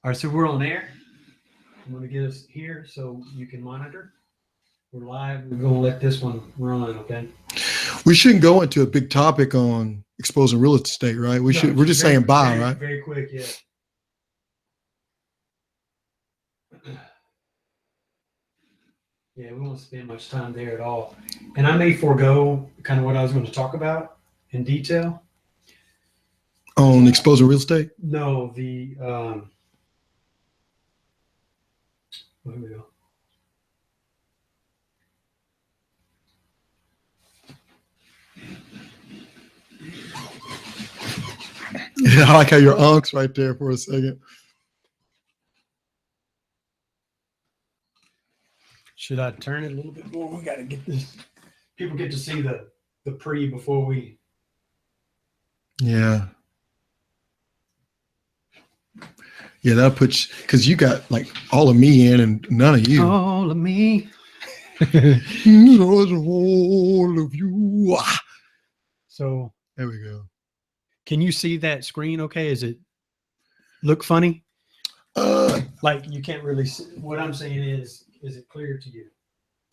All right, so we're on air. I'm going to get us here so you can monitor. We're live. We're going to let this one run, okay? We shouldn't go into a big topic on exposing real estate, right? We're just saying bye, right? Very quick, yeah. Yeah, we won't spend much time there at all. And I may forego kind of what I was going to talk about in detail. On exposing real estate? No, where we go? Yeah, I like how your unc's right there for a second. Should I turn it a little bit more? We got to get this. People get to see the pre before we. Yeah. Yeah, that puts, because you got like all of me in and none of you. All of me. All of you. So there we go. Can you see that screen okay? Is it look funny? Like you can't really see. What I'm saying is it clear to you?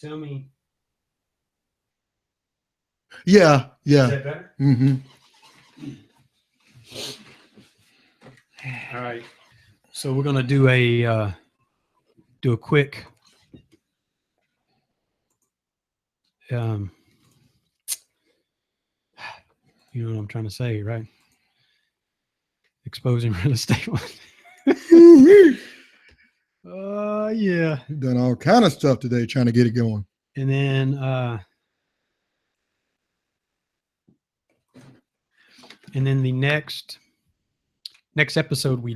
Tell me. Yeah. Is that better? Mm-hmm. All right. So we're gonna do a quick you know what I'm trying to say, right? Exposing real estate one. Yeah. You've done all kind of stuff today trying to get it going. And then the next episode we'll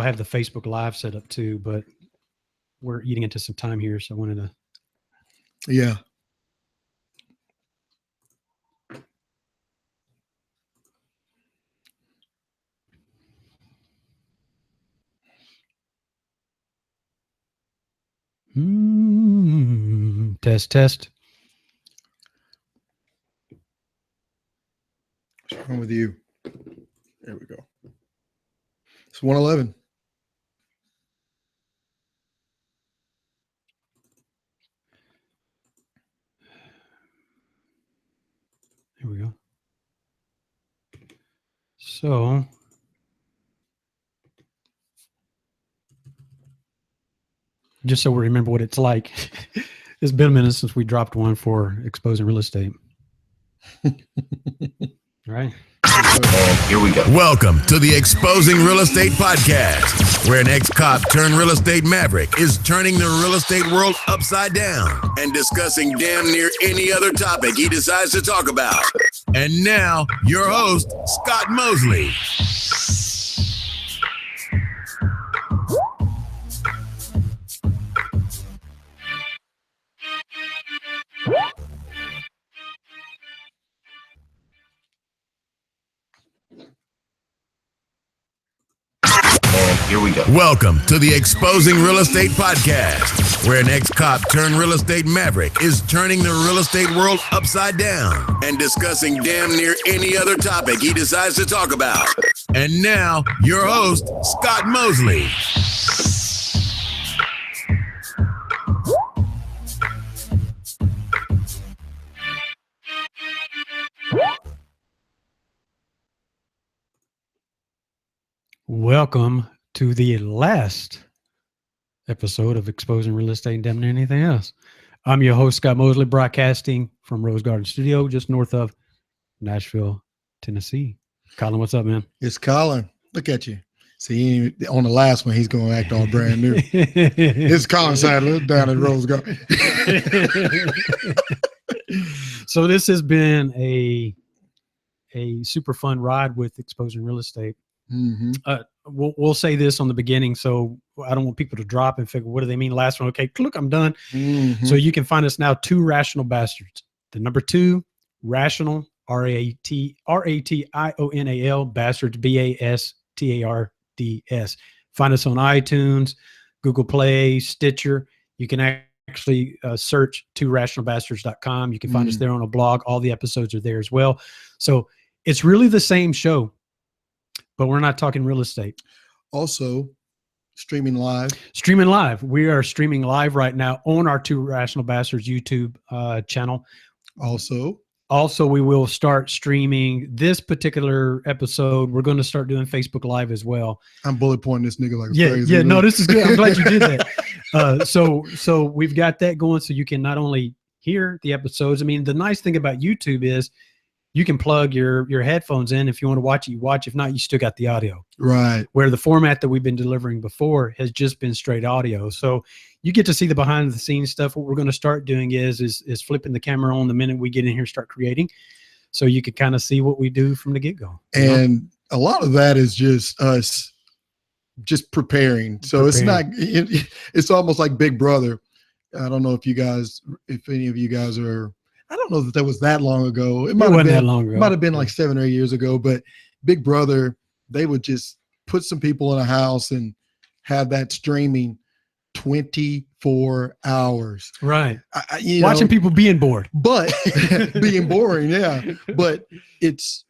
have the Facebook Live set up too, but we're eating into some time here, so I wanted to. Yeah. Test. What's wrong with you? There we go. It's 111. There we go. So just so we remember what it's like, it's been a minute since we dropped one for exposing real estate. Right. And here we go. Welcome to the Exposing Real Estate Podcast, where an ex-cop turned real estate maverick is turning the real estate world upside down and discussing damn near any other topic he decides to talk about. And now, your host, Scott Mosley. Here we go. Welcome to the Exposing Real Estate Podcast, where an ex-cop turned real estate maverick is turning the real estate world upside down and discussing damn near any other topic he decides to talk about. And now, your host, Scott Mosley. Welcome to the last episode of Exposing Real Estate and Damn Near Anything Else. I'm your host, Scott Mosley, broadcasting from Rose Garden Studio, just north of Nashville, Tennessee. Colin, what's up, man? It's Colin. Look at you. See, on the last one, he's going to act all brand new. It's Colin Sadler down at Rose Garden. So this has been a super fun ride with Exposing Real Estate. Mm-hmm. We'll say this on the beginning, so I don't want people to drop and figure, what do they mean last one? Okay, look, I'm done. Mm-hmm. So you can find us now, 2 Rational Bastards. The number 2, Rational, RATIONAL, Bastards, BASTARDS. Find us on iTunes, Google Play, Stitcher. You can actually search 2rationalbastards.com. You can find us there on a blog. All the episodes are there as well. So it's really the same show, but we're not talking real estate. Also, streaming live. We are streaming live right now on our Two Rational Bastards YouTube channel. Also, we will start streaming this particular episode. We're going to start doing Facebook Live as well. I'm bullet pointing this nigga like crazy. Yeah, no, this is good. I'm glad you did that. So we've got that going so you can not only hear the episodes. I mean, the nice thing about YouTube is you can plug your headphones in. If you want to watch it, you watch. If not, you still got the audio. Right. Where the format that we've been delivering before has just been straight audio. So you get to see the behind the scenes stuff. What we're going to start doing is flipping the camera on the minute we get in here and start creating. So you can kind of see what we do from the get-go. And a lot of that is just us just preparing. So it's almost like Big Brother. I don't know if any of you guys are, I don't know that was that long ago. It wasn't that long ago. It might have been like 7 or 8 years ago, but Big Brother, they would just put some people in a house and have that streaming 24 hours. Right. Watching people being bored. But being boring, yeah. But it's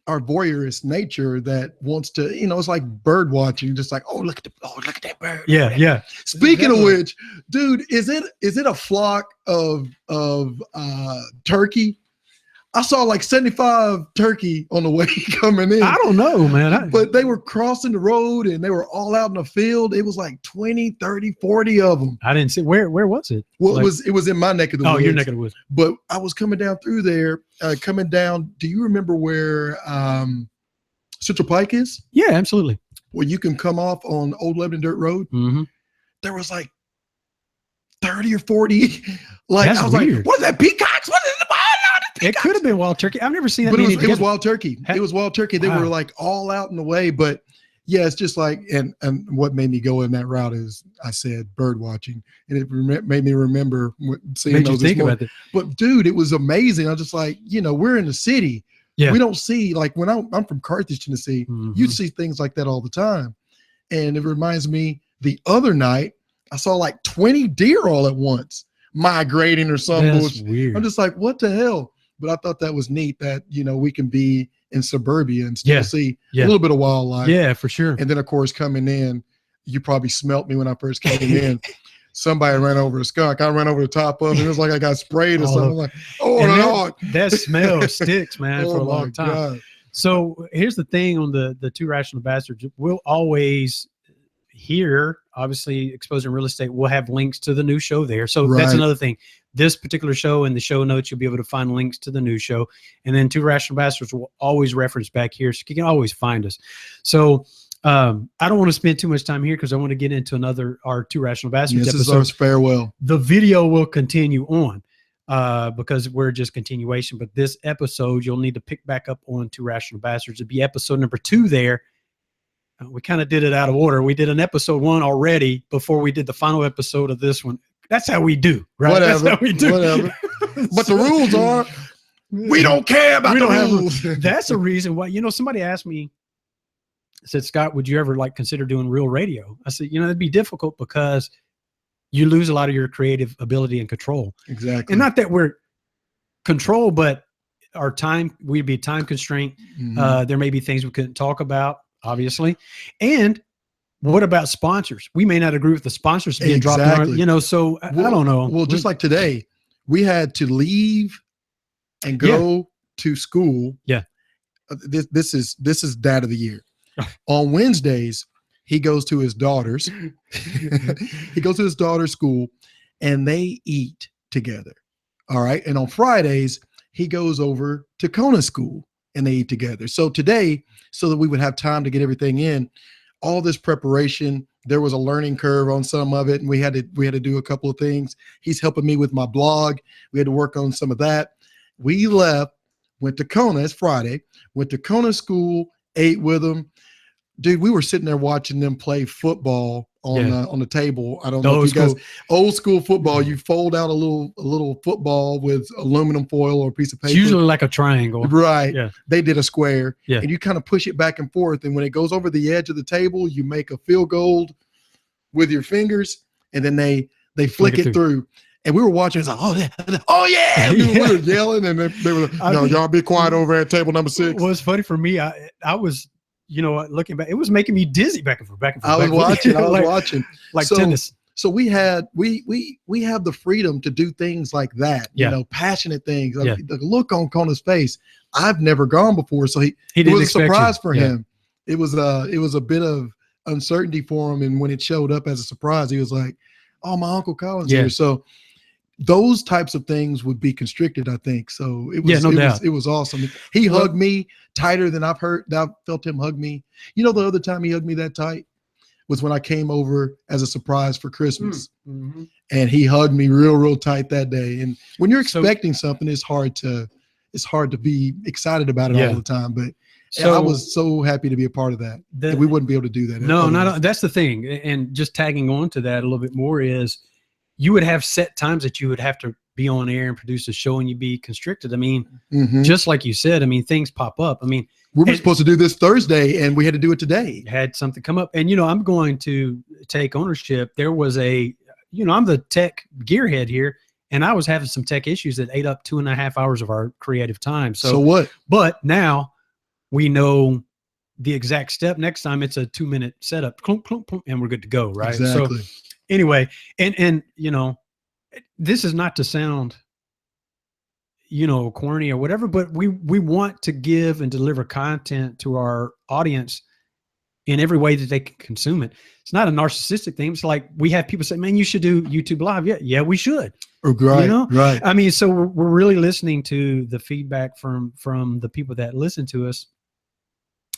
our voyeurist nature that wants to, it's like bird watching, just like, look at that bird. Yeah, yeah. Speaking of which, dude, is it a flock of turkey? I saw like 75 turkey on the way coming in. I don't know, man. But they were crossing the road and they were all out in the field. It was like 20, 30, 40 of them. I didn't see. Where was it? Well, it was in my neck of the woods. Oh, your neck of the woods. But I was coming down through there, do you remember where Central Pike is? Yeah, absolutely. Well, you can come off on Old Lebanon Dirt Road. Mm-hmm. There was like 30 or 40. Like, That's I was weird. like, what is that, peacocks? What is it? It could have been wild turkey. I've never seen that. But it was wild turkey. It was wild turkey. They Wow. were like all out in the way. But yeah, it's just like, and what made me go in that route is I said bird watching, and it made me remember seeing those. Think about it. But dude, it was amazing. I was just like, we're in the city. Yeah. We don't see, like, when I'm from Carthage, Tennessee, you see things like that all the time. And it reminds me, the other night I saw like 20 deer all at once migrating or something. That's weird. I'm just like, what the hell? But I thought that was neat that, we can be in suburbia and still see a little bit of wildlife. Yeah, for sure. And then, of course, coming in, you probably smelt me when I first came in. Somebody ran over a skunk. I ran over the top of it. It was like I got sprayed or something. Like, that smell sticks, man, for a long time. God. So here's the thing on the Two Rational Bastards. We'll always here, obviously, Exposing Real Estate, we'll have links to the new show there. So that's another thing. This particular show, in the show notes, you'll be able to find links to the new show. And then Two Rational Bastards will always reference back here, so you can always find us. So I don't want to spend too much time here because I want to get into our Two Rational Bastards episode. This is our farewell. The video will continue on because we're just continuation. But this episode, you'll need to pick back up on Two Rational Bastards. It'll be episode number 2 there. We kind of did it out of order. We did an episode 1 already before we did the final episode of this one. That's how we do, right? Whatever. That's how we do. Whatever. But the rules are, we don't care about the rules. That's the reason why. Somebody asked me, said, Scott, would you ever consider doing real radio? I said, it'd be difficult because you lose a lot of your creative ability and control. Exactly. And not that we're controlled, but our time, we'd be time constraint. Mm-hmm. There may be things we couldn't talk about, obviously. And what about sponsors? We may not agree with the sponsors being dropped in so I don't know. Well, just like today, we had to leave and go to school. Yeah. This is Dad of the Year. On Wednesdays, he goes to his daughter's. He goes to his daughter's school and they eat together. All right. And on Fridays, he goes over to Kona school and they eat together. So today, so that we would have time to get everything in, all this preparation, there was a learning curve on some of it, and we had to do a couple of things. He's helping me with my blog. We had to work on some of that. We left, went to Kona. It's Friday. Went to Kona school, ate with them. Dude, we were sitting there watching them play football on the table. I don't know if you guys, old school football. You fold out a little football with aluminum foil or a piece of paper. It's usually like a triangle, right? Yeah. They did a square, and you kind of push it back and forth. And when it goes over the edge of the table, you make a field goal with your fingers, and then they flick it through. And we were watching. It's like, oh yeah! We were yelling, and they were like, no, y'all be quiet over at table number 6. Well, it's funny for me. I was you know, looking back, it was making me dizzy back and forth. I was watching like tennis. So we have the freedom to do things like that, you know, passionate things. Yeah. The look on Kona's face, I've never gone before, so it was a surprise for him. It was a bit of uncertainty for him, and when it showed up as a surprise, he was like, "Oh, my Uncle Colin's here." So those types of things would be constricted, I think. So it was, it was awesome. He hugged me tighter than I've felt him hug me. You know, the other time he hugged me that tight was when I came over as a surprise for Christmas. Mm-hmm. And he hugged me real tight that day. And when you're expecting something, it's hard to be excited about it all the time. But I was so happy to be a part of that. We wouldn't be able to do that. No, that's the thing. And just tagging on to that a little bit more is you would have set times that you would have to be on air and produce a show, and you'd be constricted. I mean, just like you said, I mean, things pop up. I mean, we were supposed to do this Thursday and we had to do it today. Had something come up. And, you know, I'm going to take ownership. There was I'm the tech gearhead here, and I was having some tech issues that ate up 2.5 hours of our creative time. So what? But now we know the exact step. Next time it's a 2-minute setup, clunk, clunk, clunk, and we're good to go. Right. Exactly. So anyway, and you know, this is not to sound, you know, corny or whatever, but we want to give and deliver content to our audience in every way that they can consume it. It's not a narcissistic thing. It's like we have people say, "Man, you should do YouTube Live." Yeah, we should. Right, you know? right. I mean, so we're really listening to the feedback from the people that listen to us.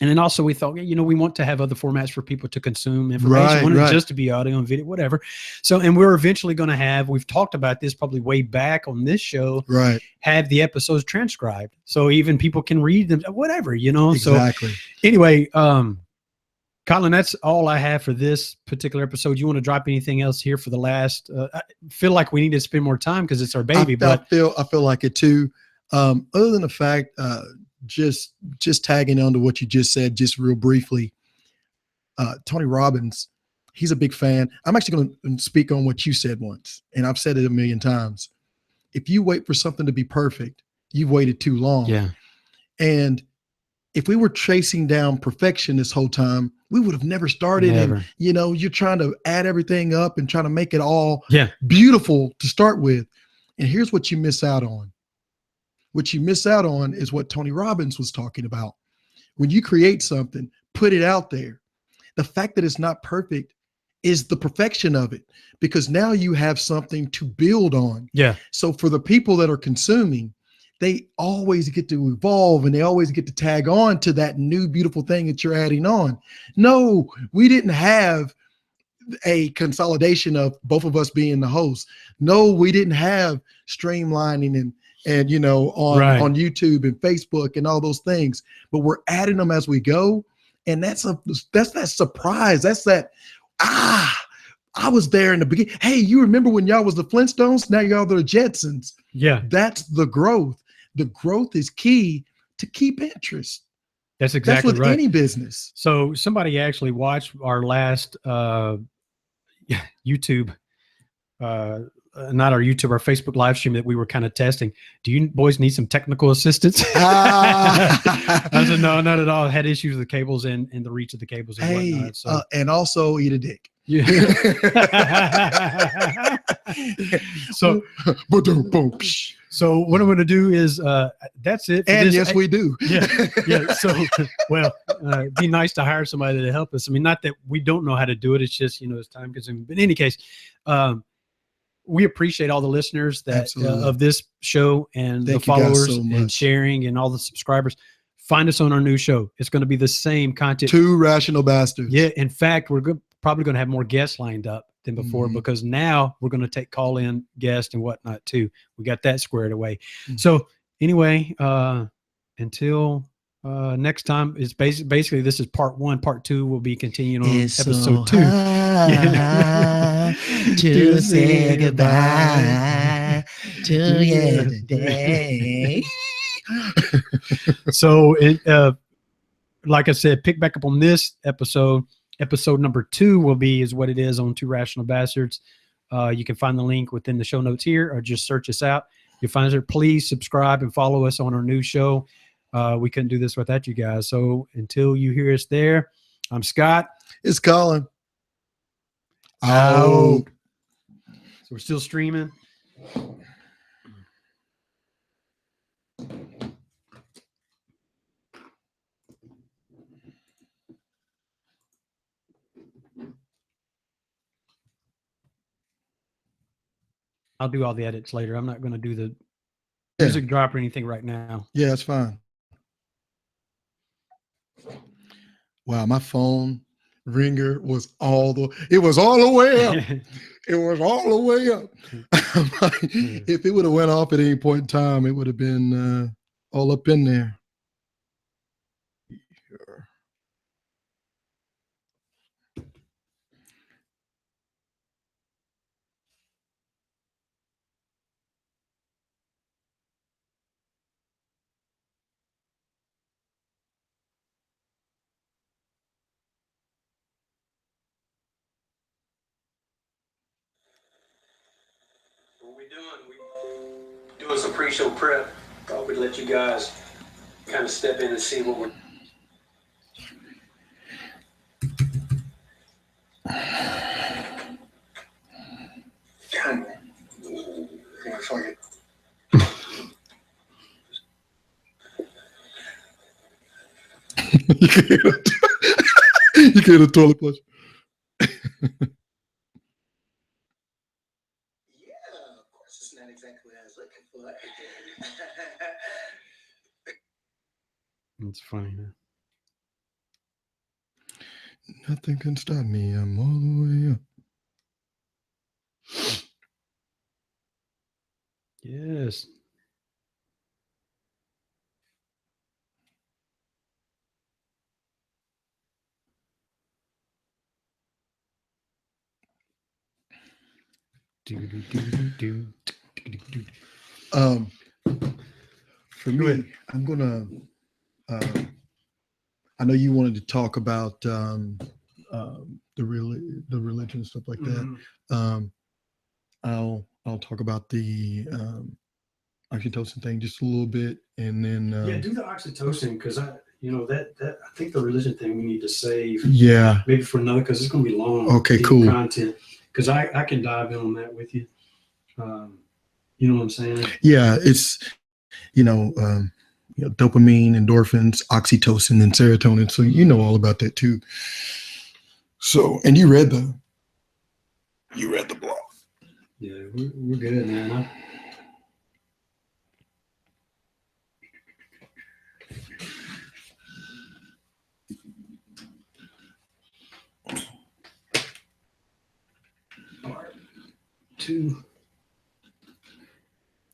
And then also we thought, you know, we want to have other formats for people to consume information. We want it just to be audio and video, whatever. So, and we're eventually going to have, we've talked about this probably way back on this show, have the episodes transcribed. So even people can read them, whatever, you know? Exactly. So anyway, Colin, that's all I have for this particular episode. You want to drop anything else here for the last, I feel like we need to spend more time because it's our baby, I feel like it too. Other than the fact, just tagging on to what you just said, just real briefly, Tony Robbins, he's a big fan. I'm actually going to speak on what you said once, and I've said it a million times. If you wait for something to be perfect, you've waited too long. Yeah. And if we were chasing down perfection this whole time, we would have never started. Never. And, you know, you're trying to add everything up and trying to make it all beautiful to start with. And here's what you miss out on. What you miss out on is what Tony Robbins was talking about. When you create something, put it out there. The fact that it's not perfect is the perfection of it, because now you have something to build on. Yeah. So for the people that are consuming, they always get to evolve and they always get to tag on to that new beautiful thing that you're adding on. No, we didn't have a consolidation of both of us being the host. No, we didn't have streamlining and you know, on YouTube and Facebook and all those things, but we're adding them as we go. And that's that surprise. That's that, I was there in the beginning. Hey, you remember when y'all was the Flintstones? Now y'all the Jetsons. Yeah. That's the growth. The growth is key to keep interest. That's exactly right. That's with any business. So somebody actually watched our last YouTube, not our YouTube, our Facebook live stream that we were kind of testing. Do you boys need some technical assistance? I said, no, not at all. I had issues with the cables and the reach of the cables and whatnot. So. And also eat a dick. Yeah. So what I'm going to do is that's it. And yes, we do. Yeah. So, well, it'd be nice to hire somebody to help us. I mean, not that we don't know how to do it. It's just, you know, it's time consuming. But in any case, we appreciate all the listeners that of this show and the followers and sharing and all the subscribers. Find us on our new show. It's going to be the same content. Two Rational Bastards. Yeah. In fact, we're probably going to have more guests lined up than before because now we're going to take call-in guests and whatnot too. We got that squared away. So anyway, until next time, it's basically this is part 1. Part 2 will be continuing on episode 2. To say goodbye to you today. So like I said, pick back up on this episode. Episode number 2 is what it is on Two Rational Bastards. You can find the link within the show notes here, or just search us out. You'll find us there. Please subscribe and follow us on our new show. We couldn't do this without you guys. So until you hear us there, I'm Scott. It's Colin. Out. So we're still streaming. I'll do all the edits later. I'm not going to do the music drop or anything right now. Yeah, that's fine. Wow, my phone ringer was all the way up. It was all the way up. If it would have went off at any point in time, it would have been all up in there. What we doing? We doing some pre-show prep. Thought we'd let you guys kind of step in and see what we're. You get a toilet flush. It's not exactly what I was looking for. It's funny, man. Nothing can stop me. I'm all the way up. Yes. For me, I'm gonna. I know you wanted to talk about the religion and stuff like that. I'll talk about the oxytocin thing just a little bit, and then do the oxytocin because I think the religion thing we need to save. Yeah, maybe for another because it's going to be long. Okay, cool content because I can dive in on that with you. You know what I'm saying? Yeah, it's dopamine, endorphins, oxytocin, and serotonin. So you know all about that too. So, and you read the blog. Yeah, we're good, man. Part 2.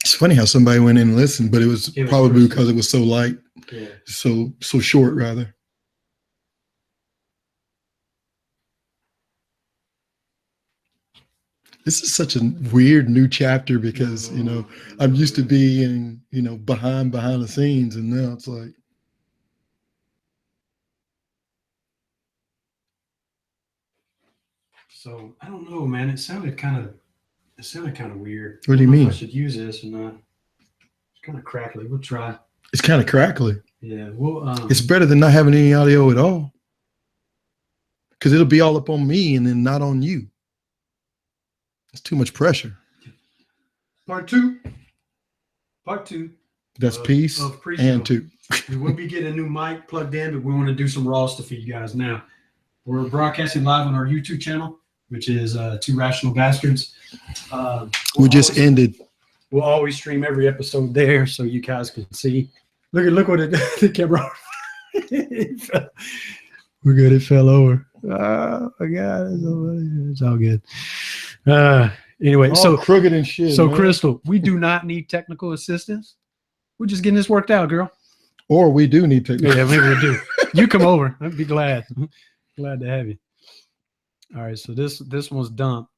It's funny how somebody went in and listened, but it was probably because it was so light. Yeah. So short, rather. This is such a weird new chapter because, I'm used to being, behind the scenes, and now it's like. So I don't know, man. It sounded kind of weird. What do you mean? If I should use this or not. It's kind of crackly. We'll try. It's kind of crackly. Yeah. Well, it's better than not having any audio at all. Because it'll be all up on me and then not on you. It's too much pressure. Part 2. That's piece and 2. We will be getting a new mic plugged in, but we want to do some raw stuff for you guys now. We're broadcasting live on our YouTube channel, which is Two Rational Bastards. We just ended. We'll always stream every episode there so you guys can see. Look what the camera. We're good. It fell over. Oh my God, it's all good. Anyway, so crooked and shit. So man. Crystal, we do not need technical assistance. We're just getting this worked out, girl. Or we do need technical. Yeah, maybe we do. You come over. I'd be glad. Glad to have you. All right, so this one's dumped.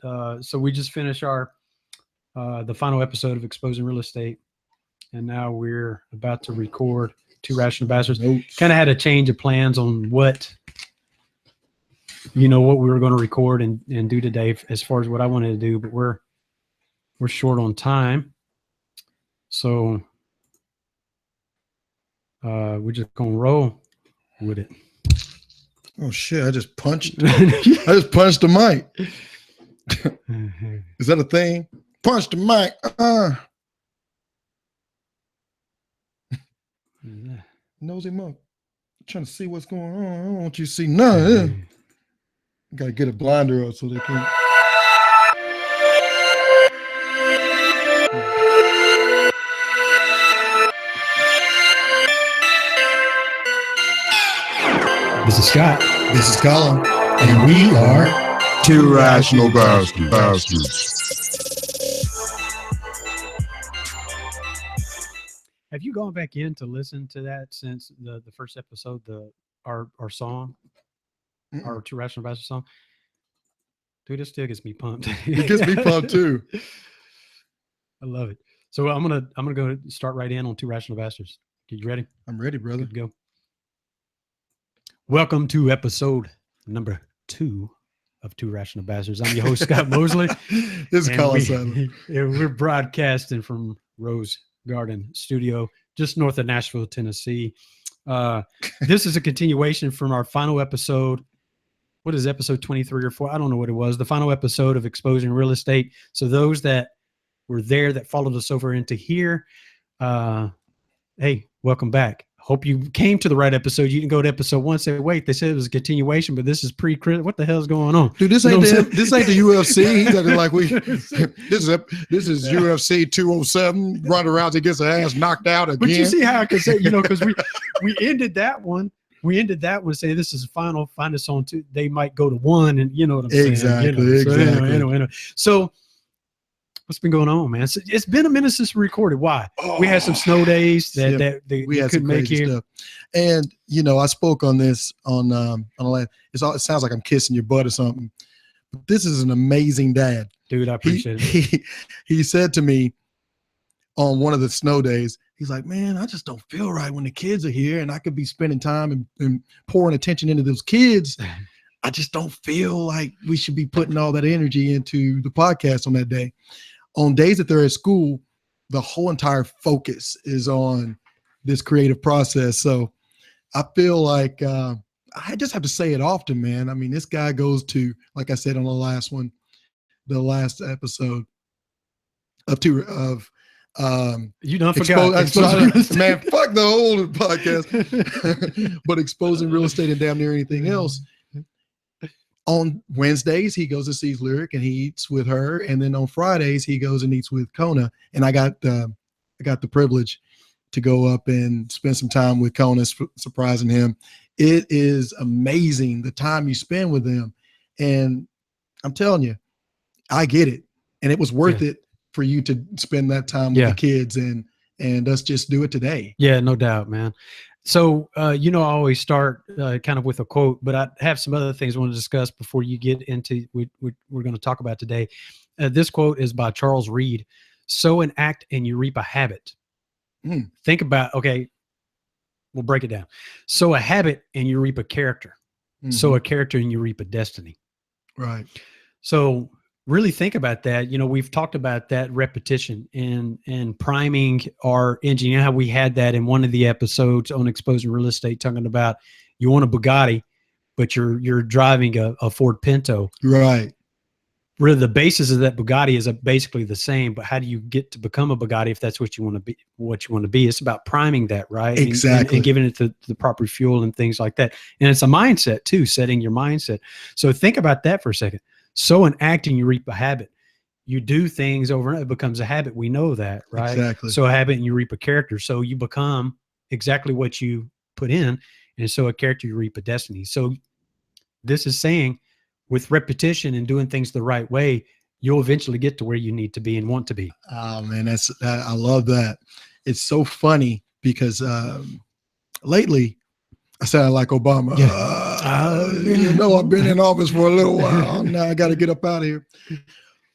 So we just finished our the final episode of Exposing Real Estate, and now we're about to record Two Rational Bastards. Kind of had a change of plans on what we were going to record and do today as far as what I wanted to do, but we're short on time. So We're just gonna roll with it. Oh shit! I just punched the mic. Is that a thing? Punch the mic. Nosy monk. Trying to see what's going on. I don't want you to see none. Gotta get a blinder up so they can. This is Scott. This is Colin. And we are Two Rational Bastards. Have you gone back in to listen to that since the first episode, our song, our Two Rational Bastards song? Dude, it still gets me pumped. It gets me pumped too. I love it. So I'm gonna go start right in on Two Rational Bastards. Are you ready? I'm ready, brother. Good to go. Welcome to episode number 2 of Two Rational Bastards. I'm your host, Scott Mosley. This is Colin Sadler. We're broadcasting from Rose Garden Studio, just north of Nashville, Tennessee. This is a continuation from our final episode. What is episode 23 or 4? I don't know what it was. The final episode of Exposing Real Estate. So those that were there that followed us over into here, hey, welcome back. Hope you came to the right episode. You can go to episode 1 and say, wait, they said it was a continuation, but this is pre-crit. What the hell is going on? Dude, this ain't the UFC. He's acting like this is UFC 207, run around to get his ass knocked out again. But you see how I can say, because we ended that one. We ended that one saying this is final. Find us on 2. They might go to 1, and you know what I'm saying. Exactly. So anyway. So what's been going on, man? It's been a minute since we recorded. Why? We had some snow days that we had couldn't make here. Stuff. And I spoke on this on a last. It sounds like I'm kissing your butt or something. But this is an amazing dad, dude. I appreciate it. He said to me on one of the snow days, he's like, "Man, I just don't feel right when the kids are here, and I could be spending time and pouring attention into those kids. I just don't feel like we should be putting all that energy into the podcast on that day." On days that they're at school, the whole entire focus is on this creative process. So I feel like I just have to say it often, man. I mean, this guy goes to, like I said on the last episode you don't forget, man, fuck the whole podcast, but exposing real estate and damn near anything else. On Wednesdays, he goes and sees Lyric and he eats with her. And then on Fridays, he goes and eats with Kona. And I got the privilege to go up and spend some time with Kona, surprising him. It is amazing the time you spend with them. And I'm telling you, I get it. And it was worth it for you to spend that time with the kids and us just do it today. Yeah, no doubt, man. So, I always start kind of with a quote, but I have some other things I want to discuss before you get into what we're going to talk about today. This quote is by Charles Reade. Sow an act and you reap a habit. Think about, we'll break it down. Sow a habit and you reap a character. Sow a character and you reap a destiny. Right. So really think about that. We've talked about that repetition and priming our engine. How we had that in one of the episodes on Exposing Real Estate, talking about you want a Bugatti, but you're driving a Ford Pinto. Right. Really, the basis of that Bugatti is basically the same, but how do you get to become a Bugatti if that's what you want to be? It's about priming that, right? Exactly. And giving it the proper fuel and things like that. And it's a mindset too, setting your mindset. So think about that for a second. So in acting, you reap a habit. You do things over and over, it becomes a habit. We know that, right? Exactly. So a habit and you reap a character. So you become exactly what you put in. And so a character, you reap a destiny. So this is saying with repetition and doing things the right way, you'll eventually get to where you need to be and want to be. Oh man, I love that. It's so funny because lately I sound like Obama. I've been in office for a little while. Now I got to get up out of here.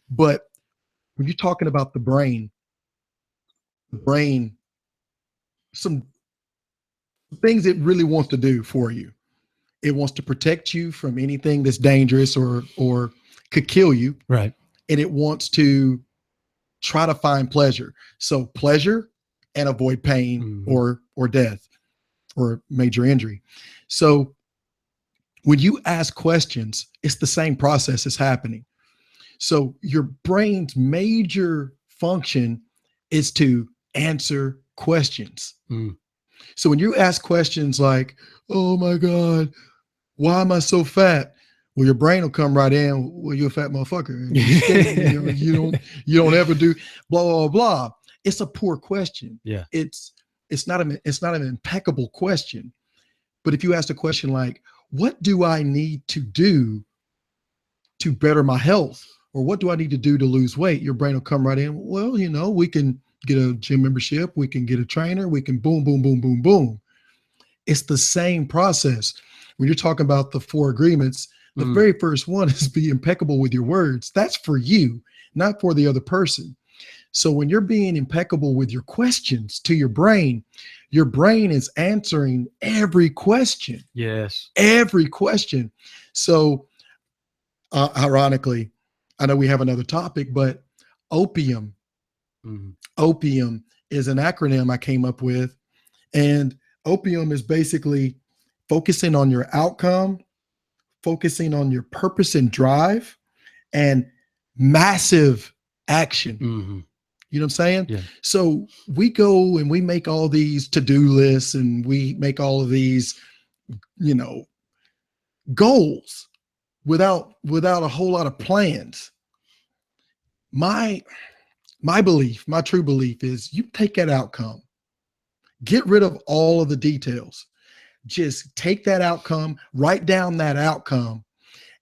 But when you're talking about the brain, some things it really wants to do for you. It wants to protect you from anything that's dangerous or could kill you. Right. And it wants to try to find pleasure. So pleasure and avoid pain or death. or major injury. So when you ask questions, it's the same process that's happening. So your brain's major function is to answer questions. So when you ask questions like, oh my God, why am I so fat? Well, your brain will come right in. Well, you're a fat motherfucker. You don't ever do blah, blah, blah. It's a poor question. Yeah. It's not an impeccable question. But if you ask a question like, what do I need to do to better my health? Or what do I need to do to lose weight? Your brain will come right in. Well, we can get a gym membership. We can get a trainer. We can boom, boom, boom, boom, boom. It's the same process. When you're talking about the 4 agreements, the very first one is be impeccable with your words. That's for you, not for the other person. So when you're being impeccable with your questions to your brain is answering every question. Yes. Every question. So ironically, I know we have another topic, but opium. Opium is an acronym I came up with. And opium is basically focusing on your outcome, focusing on your purpose and drive, and massive action. You know what I'm saying? Yeah. So we go and we make all these to-do lists and we make all of these, goals without a whole lot of plans. My true belief is you take that outcome, get rid of all of the details, just take that outcome, write down that outcome.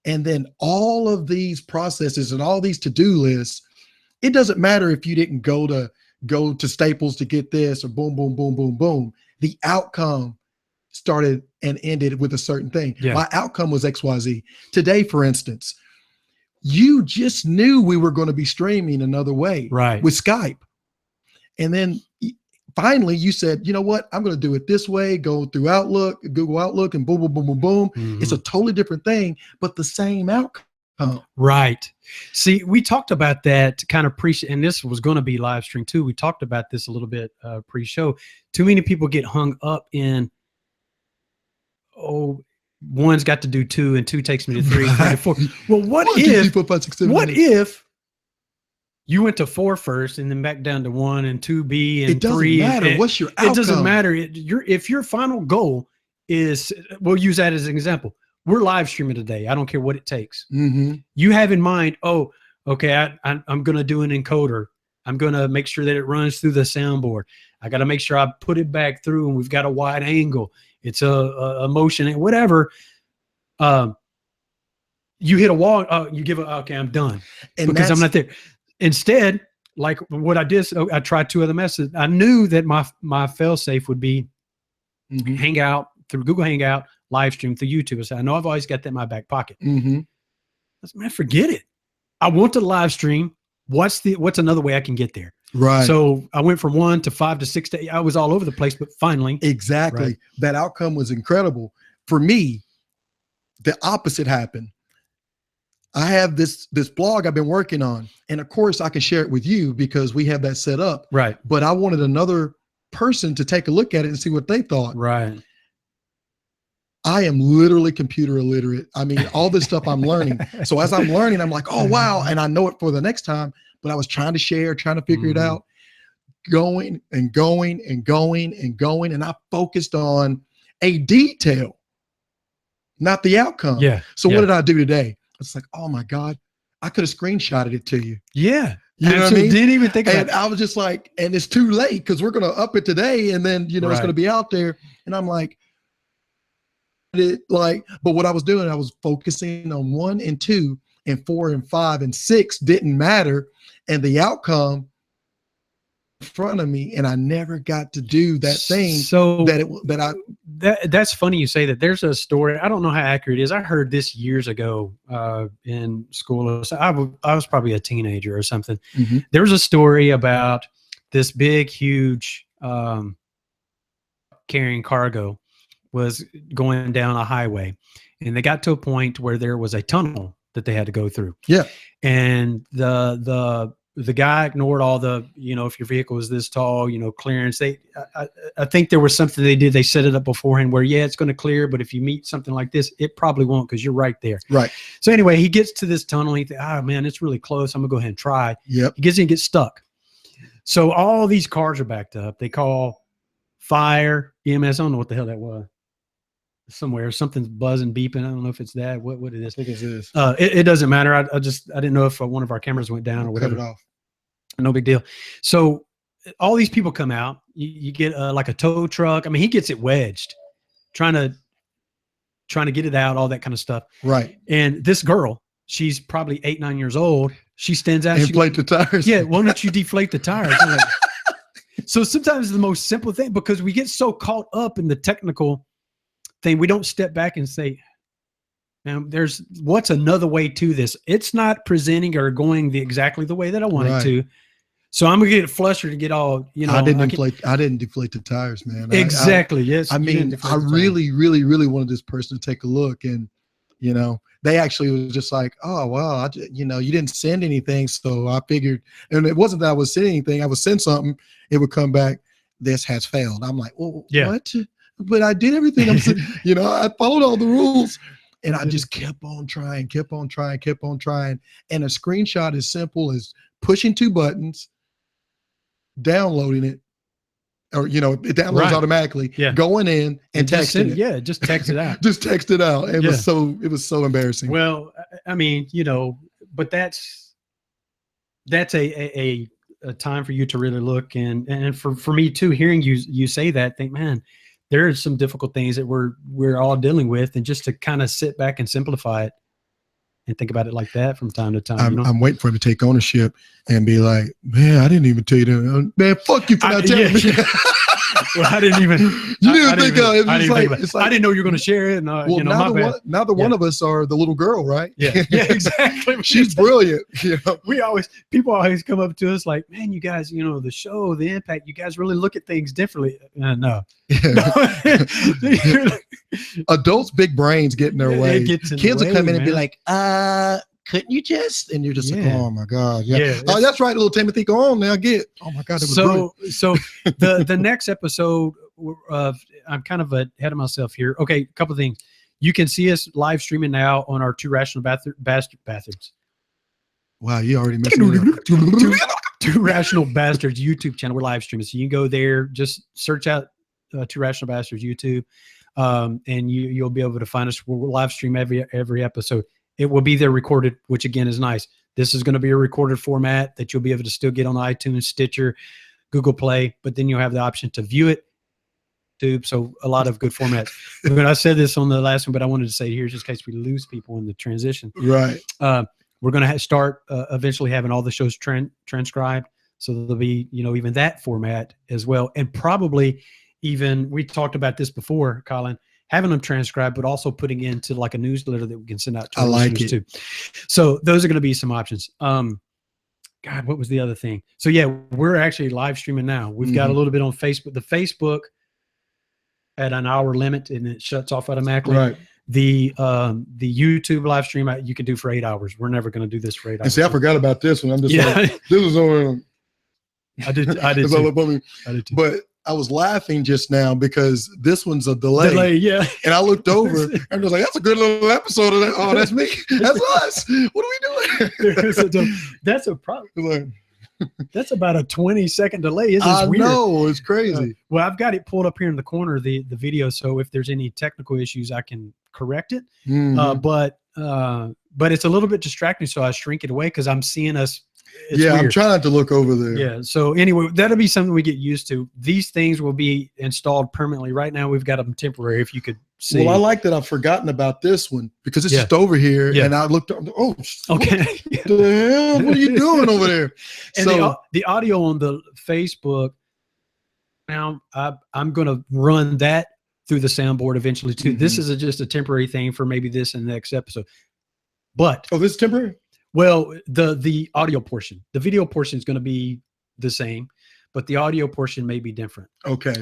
And then all of these processes and all these to-do lists, it doesn't matter if you didn't go to Staples to get this or boom, boom, boom, boom, boom. The outcome started and ended with a certain thing. Yeah. My outcome was XYZ. Today, for instance, you just knew we were going to be streaming another way, right, with Skype. And then finally you said, you know what, I'm going to do it this way, go through Google Outlook, and boom, boom, boom, boom, boom. It's a totally different thing, but the same outcome. Right. See, we talked about that kind of and this was going to be live stream too. We talked about this a little bit pre-show. Too many people get hung up in, one's got to do 2 and 2 takes me to 3, 3 to 4. Well, what if you went to 4 first and then back down to 1 and 2B and 3? It doesn't matter. What's your outcome? It doesn't matter. If your final goal is, we'll use that as an example. We're live streaming today. I don't care what it takes. You have in mind, okay, I'm going to do an encoder. I'm going to make sure that it runs through the soundboard. I got to make sure I put it back through and we've got a wide angle. It's a motion and whatever. You hit a wall. You give okay, I'm done, and because I'm not there. Instead, like what I did, I tried 2 other methods. I knew that my fail safe would be Hangout through Google Hangout, live stream through YouTube. So I know I've always got that in my back pocket. Man, forget it. I want to live stream. What's another way I can get there? Right. So I went from 1 to 5 to 6 to 8. I was all over the place, but finally. Exactly. Right. That outcome was incredible. For me, the opposite happened. I have this blog I've been working on, and of course I can share it with you because we have that set up. Right. But I wanted another person to take a look at it and see what they thought. Right. I am literally computer illiterate. I mean, all this stuff I'm learning. So as I'm learning, I'm like, oh, wow. And I know it for the next time, but I was trying to share, trying to figure it out, going and going and going and going. And I focused on a detail, not the outcome. Yeah. So what did I do today? It's like, oh my God, I could have screenshotted it to you. Yeah. You know what I mean? Didn't even think about it. And I was just like, and it's too late because we're going to up it today. And then, it's going to be out there. And I'm like, but what I was doing, I was focusing on 1 and 2 and 4 and 5 and 6 didn't matter. And the outcome in front of me, and I never got to do that thing. So that's funny you say that. There's a story. I don't know how accurate it is. I heard this years ago in school. So I was probably a teenager or something. There was a story about this big, huge carrying cargo was going down a highway, and they got to a point where there was a tunnel that they had to go through. Yeah. And the the guy ignored all the, if your vehicle is this tall, clearance. I think there was something they did. They set it up beforehand where, it's going to clear, but if you meet something like this, it probably won't because you're right there. Right. So anyway, he gets to this tunnel. He thinks, man, it's really close. I'm gonna go ahead and try. Yep. He gets in and gets stuck. So all these cars are backed up. They call fire, EMS. I don't know what the hell that was. Somewhere something's buzzing, beeping. I don't know if it's that. What it is. I think it's this. It doesn't matter. I didn't know if one of our cameras went down or whatever. Cut it off. No big deal. So all these people come out. You get like a tow truck. I mean, he gets it wedged, trying to get it out, all that kind of stuff. Right. And this girl, she's probably 8, 9 years old. She stands out. Inflate the tires. Yeah. Why don't you deflate the tires? I'm like, so sometimes the most simple thing, because we get so caught up in the technical thing, we don't step back and say, now what's another way to this? It's not presenting or going exactly the way that I want it to. So I'm gonna get flustered and get all, I didn't deflate the tires, man. Exactly. Yes. I mean, I really, really, really wanted this person to take a look, and they actually was just like, oh well, you didn't send anything, so I figured, and it wasn't that I was sending anything. I would send something, it would come back, this has failed. I'm like, well, what? But I did everything. I followed all the rules, and I just kept on trying. And a screenshot is simple as pushing 2 buttons, downloading it, or it downloads automatically, going in and texting it. Yeah, just text it out. Just text it out. It was so embarrassing. Well, I mean, but that's a time for you to really look, and for me too, hearing you say that, think, man, there are some difficult things that we're all dealing with, and just to kind of sit back and simplify it and think about it like that from time to time. I'm waiting for him to take ownership and be like, man, I didn't even tell you that. Man, fuck you for not telling me. Well, I didn't even. I didn't know you were going to share it. And, now the one of us are the little girl, right? Yeah, exactly. She's brilliant. People always come up to us like, man, you guys, the show, the impact, you guys really look at things differently. No. Adults' big brains get in their way. Kids will come in and be like, couldn't you just? And you're just like, oh my God. Yeah. Oh, that's right, little Timothy. Go on now, get. Oh my God. So the next episode, I'm kind of ahead of myself here. Okay, a couple of things. You can see us live streaming now on our Two Rational Bastards. Wow, you already messed me up. Two Rational Bastards YouTube channel. We're live streaming, so you can go there. Just search out Two Rational Bastards YouTube, and you'll be able to find us. We'll live stream every episode. It will be there recorded, which again is nice. This is going to be a recorded format that you'll be able to still get on iTunes, Stitcher, Google Play, but then you'll have the option to view it. So a lot of good formats. I said this on the last one, but I wanted to say here just in case we lose people in the transition. Right. We're going to start eventually having all the shows transcribed. So there'll be, even that format as well. And probably even, we talked about this before, Colin, having them transcribed, but also putting into like a newsletter that we can send out to our listeners too. So those are going to be some options. God, what was the other thing? So yeah, we're actually live streaming now. We've got a little bit on Facebook. The Facebook at an hour limit, and it shuts off automatically. Right. The YouTube live stream you can do for 8 hours. We're never going to do this for 8 hours. And see, I forgot about this one. I'm just like, this is on. I did too. But I was laughing just now because this one's a delay. Yeah. And I looked over and I was like, that's a good little episode of that. Oh, that's me. That's us. What are we doing? That's a problem. That's about a 20-second delay. It's weird. No, it's crazy. Well, I've got it pulled up here in the corner, the video. So if there's any technical issues, I can correct it. But it's a little bit distracting. So I shrink it away because I'm seeing us. It's weird. I'm trying to look over there. Yeah. So anyway, that'll be something we get used to. These things will be installed permanently. Right now, we've got them temporary. If you could see. Well, I like that I've forgotten about this one because it's just over here, and I looked up. Oh, okay. What the hell? What are you doing over there? And so the audio on the Facebook. Now I'm going to run that through the soundboard eventually too. This is just a temporary thing for maybe this and the next episode. But this is temporary. Well, the audio portion, the video portion is going to be the same, but the audio portion may be different. Okay.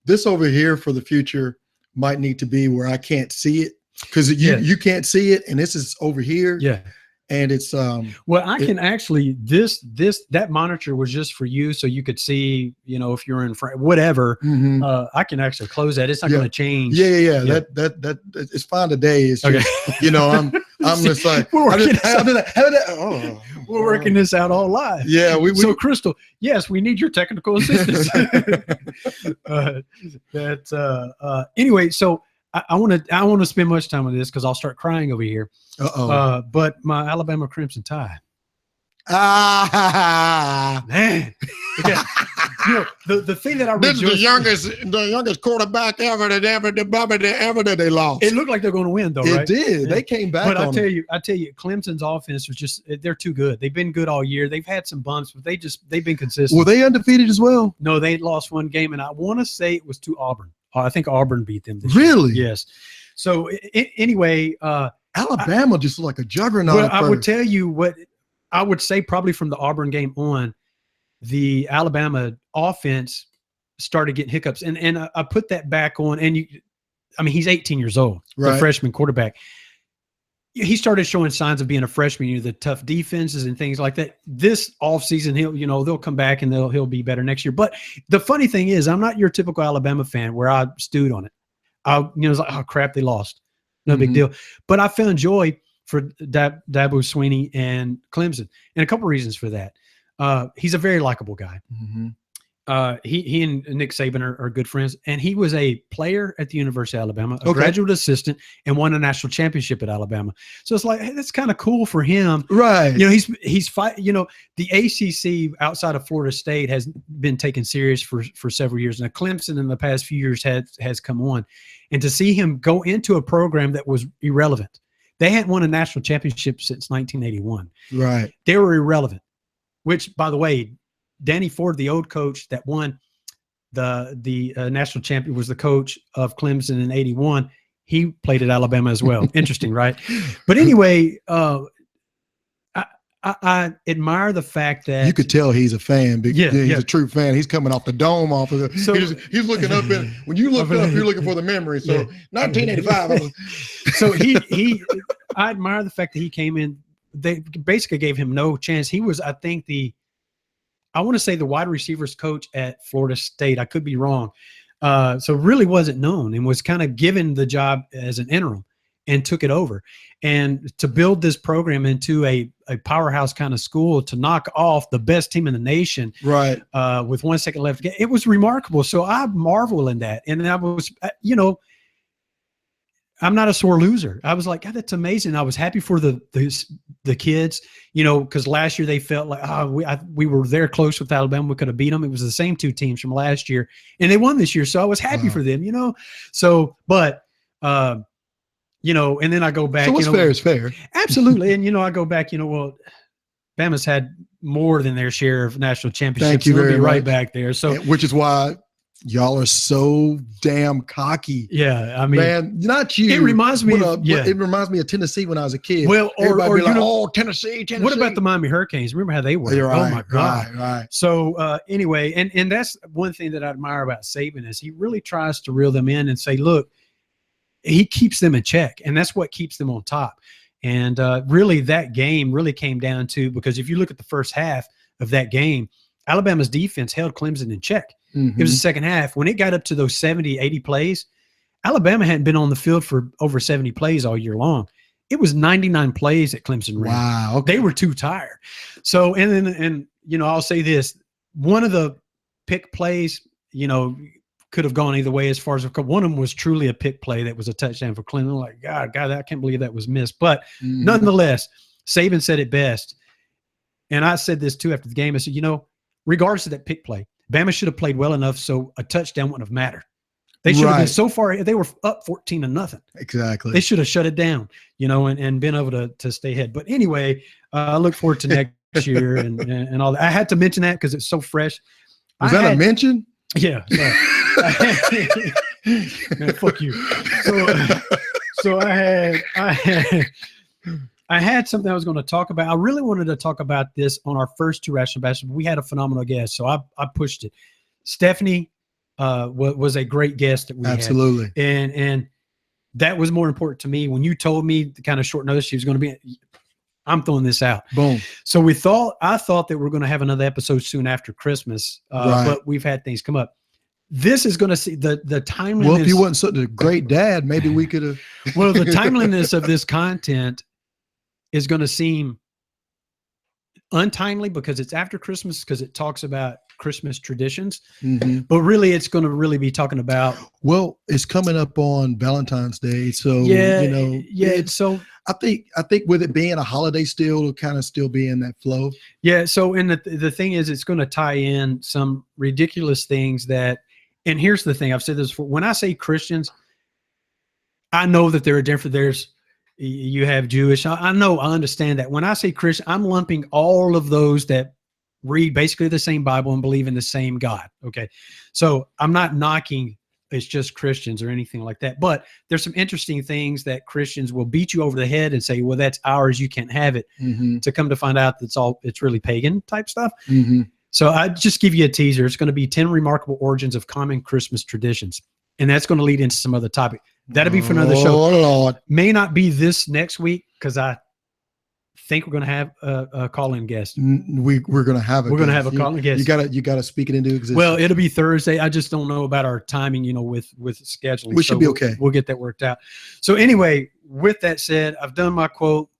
This over here for the future might need to be where I can't see it because you can't see it, and this is over here. Yeah. and it's well, I can actually that monitor was just for you, so you could see, if you're in front, whatever. I can actually close that. It's not going to change. Yeah. That it's fine today. It's just, I'm just like we're working this out all live. Yeah, so Crystal, yes, we need your technical assistance. Anyway, so I want to spend much time on this because I'll start crying over here. But my Alabama Crimson Tide. Man. Okay. The thing that I this is the youngest quarterback ever that they lost. It looked like they're going to win, though, right? It did. Yeah. They came back. But I tell you, Clemson's offense was they're too good. They've been good all year. They've had some bumps, but they've been consistent. Were they undefeated as well? No, they lost one game, and I want to say it was to Auburn. I think Auburn beat them this year. Yes. So anyway, Alabama just looked like a juggernaut. Well, I would tell you what I would say probably from the Auburn game on, the Alabama offense started getting hiccups. And I put that back on. And he's 18 years old, right. The freshman quarterback. He started showing signs of being a freshman, the tough defenses and things like that. This offseason, they'll come back and he'll be better next year. But the funny thing is, I'm not your typical Alabama fan where I stewed on it. I was like, oh crap, they lost. No big deal. But I found joy for Dabo Swinney and Clemson, and a couple of reasons for that. He's a very likable guy. He and Nick Saban are good friends, and he was a player at the University of Alabama, a graduate assistant, and won a national championship at Alabama. So it's like, hey, that's kind of cool for him, right? He's fight. The ACC outside of Florida State has been taken serious for several years. Now Clemson in the past few years has come on, and to see him go into a program that was irrelevant. They hadn't won a national championship since 1981. Right. They were irrelevant, which, by the way, Danny Ford, the old coach that won the national champion, was the coach of Clemson in 81. He played at Alabama as well. Interesting, right? But anyway, I admire the fact that you could tell he's a fan. He's a true fan. He's coming off the dome, off of the. So, he's looking up, and when you look up, you're looking for the memory. So 1985. So I admire the fact that he came in. They basically gave him no chance. He was, I think, I want to say the wide receivers coach at Florida State. I could be wrong. So really wasn't known and was kind of given the job as an interim and took it over. And to build this program into a powerhouse kind of school, to knock off the best team in the nation, right? With 1 second left, it was remarkable. So I marvel in that. And I was, I'm not a sore loser. I was like, God, that's amazing. I was happy for the kids, because last year they felt like, we were there close with Alabama. We could have beat them. It was the same two teams from last year, and they won this year. So I was happy for them, So, but and then I go back. So what's fair is fair. Absolutely, and I go back. Well, Bama's had more than their share of national championships. Thank you very much. Right back there. So, which is why y'all are so damn cocky. Yeah, I mean, man, not you. It reminds me of it reminds me of Tennessee when I was a kid. Well, or Tennessee. What about the Miami Hurricanes? Remember how they were? Right, oh my God. Right. So anyway, and that's one thing that I admire about Saban is he really tries to reel them in and say, look, he keeps them in check, and that's what keeps them on top. And really, that game really came down to, because if you look at the first half of that game, Alabama's defense held Clemson in check. It was the second half. When it got up to those 70, 80 plays, Alabama hadn't been on the field for over 70 plays all year long. It was 99 plays that Clemson ran. Wow. Okay. They were too tired. So, and I'll say this. One of the pick plays, could have gone either way as far as one of them was truly a pick play that was a touchdown for Clemson. Like, God, I can't believe that was missed. But nonetheless, Saban said it best. And I said this too after the game. I said, regardless of that pick play, Bama should have played well enough so a touchdown wouldn't have mattered. They should have been so far. They were up 14-0. Exactly. They should have shut it down, and been able to stay ahead. But anyway, I look forward to next year and all that. I had to mention that because it's so fresh. Was that a mention? Yeah. Man, fuck you. So I had something I was going to talk about. I really wanted to talk about this on our first two Rational Bastards. We had a phenomenal guest, so I pushed it. Stephanie was a great guest that we Absolutely. had. And that was more important to me. When you told me the kind of short notice she was going to be, I'm throwing this out. Boom. So I thought that we're going to have another episode soon after Christmas, but we've had things come up. This is going to see the timeliness. Well, if you wasn't such a great dad, maybe we could have. Well, the timeliness of this content is going to seem untimely because it's after Christmas, because it talks about Christmas traditions, but really it's going to really be talking about, well, it's coming up on Valentine's Day. So, so I think with it being a holiday still, it'll kind of still be in that flow. Yeah. So, and the thing is, it's going to tie in some ridiculous things that, and here's the thing, I've said this before, when I say Christians, I know that there are different, you have Jewish. I know, I understand that. When I say Christian, I'm lumping all of those that read basically the same Bible and believe in the same God. Okay. So I'm not knocking it's just Christians or anything like that. But there's some interesting things that Christians will beat you over the head and say, well, that's ours, you can't have it. To come to find out it's really pagan type stuff. So I just give you a teaser. It's going to be 10 remarkable origins of common Christmas traditions. And that's going to lead into some other topic. That'll be for another show. Lord. May not be this next week because I think we're going to have a call-in guest. We're going to have it. We're going to have a call-in guest. You got to speak it into existence. Well, it'll be Thursday. I just don't know about our timing, with scheduling. We should be okay. We'll get that worked out. So anyway, with that said, I've done my quote.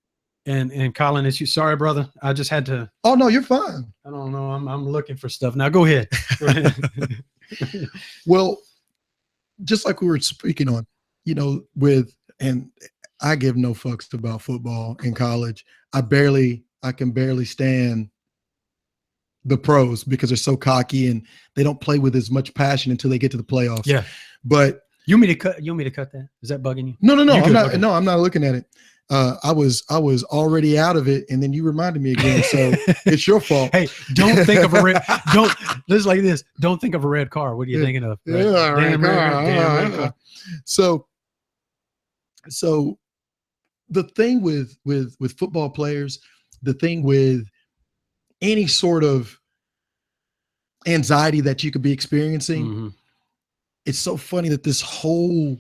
And Colin, it's you. Sorry, brother. I just had to. Oh no, you're fine. I don't know. I'm looking for stuff now. Go ahead. Well, just like we were speaking on, and I give no fucks about football in college. I can barely stand the pros because they're so cocky and they don't play with as much passion until they get to the playoffs. Yeah. But you want me to cut that? Is that bugging you? No. I'm not. Okay. No, I'm not looking at it. I was already out of it, and then you reminded me again. So it's your fault. Hey, don't think of a red. This is like this. Don't think of a red car. What are you thinking of? Red car. So the thing with football players, the thing with any sort of anxiety that you could be experiencing, it's so funny that this whole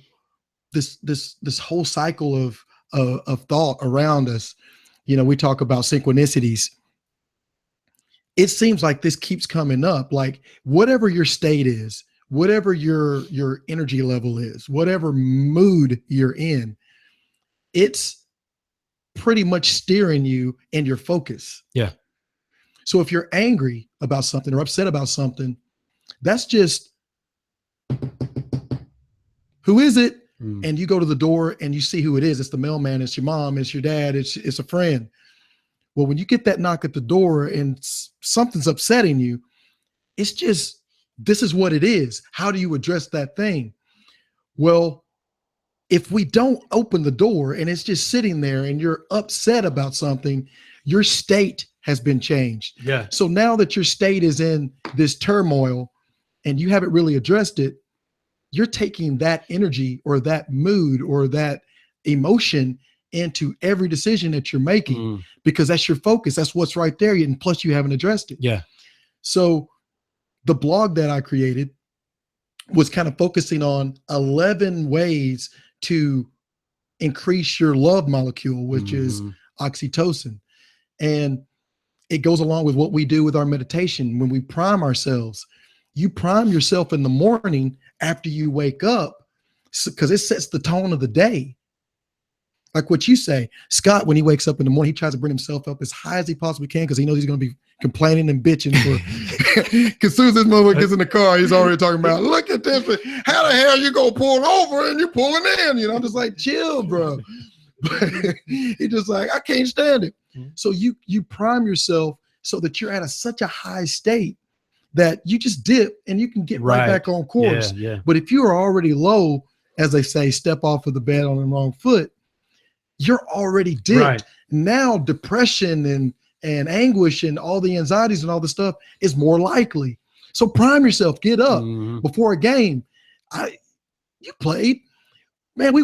cycle of thought around us, we talk about synchronicities. It seems like this keeps coming up. Like whatever your state is, whatever your energy level is, whatever mood you're in, it's pretty much steering you and your focus. Yeah. So if you're angry about something or upset about something, that's just, who is it? And you go to the door and you see who it is. It's the mailman. It's your mom. It's your dad. It's a friend. Well, when you get that knock at the door and something's upsetting you, it's just, this is what it is. How do you address that thing? Well, if we don't open the door and it's just sitting there and you're upset about something, your state has been changed. Yeah. So now that your state is in this turmoil and you haven't really addressed it, you're taking that energy or that mood or that emotion into every decision that you're making because that's your focus. That's what's right there. And plus you haven't addressed it. Yeah. So the blog that I created was kind of focusing on 11 ways to increase your love molecule, which is oxytocin. And it goes along with what we do with our meditation. When we prime ourselves, you prime yourself in the morning after you wake up because it sets the tone of the day. Like what you say, Scott, when he wakes up in the morning, he tries to bring himself up as high as he possibly can because he knows he's going to be complaining and bitching for because soon as this motherfucker gets in the car, he's already talking about, look at this, how the hell you gonna pull over and you're pulling in, I'm just like, chill, bro. He's just like, I can't stand it. So you prime yourself so that you're at such a high state that you just dip and you can get right back on course. Yeah. But if you are already low, as they say, step off of the bed on the wrong foot, you're already dipped. Right. Now depression and anguish and all the anxieties and all the stuff is more likely. So prime yourself, get up before a game. You played, man,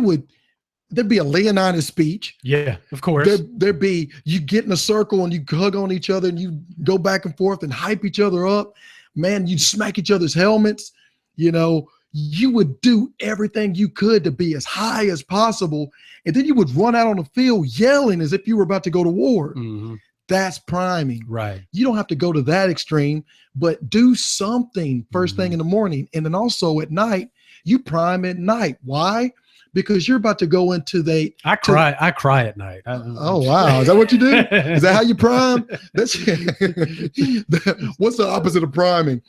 there'd be a Leonidas speech. Yeah, of course. There'd be, you get in a circle and you hug on each other and you go back and forth and hype each other up. Man, you smack each other's helmets. You you would do everything you could to be as high as possible. And then you would run out on the field yelling as if you were about to go to war. Mm-hmm. That's priming. Right. You don't have to go to that extreme, but do something first thing in the morning. And then also at night, you prime at night. Why? Because you're about to go into I cry at night. Oh, wow. Is that what you do? Is that how you prime? That's what's the opposite of priming?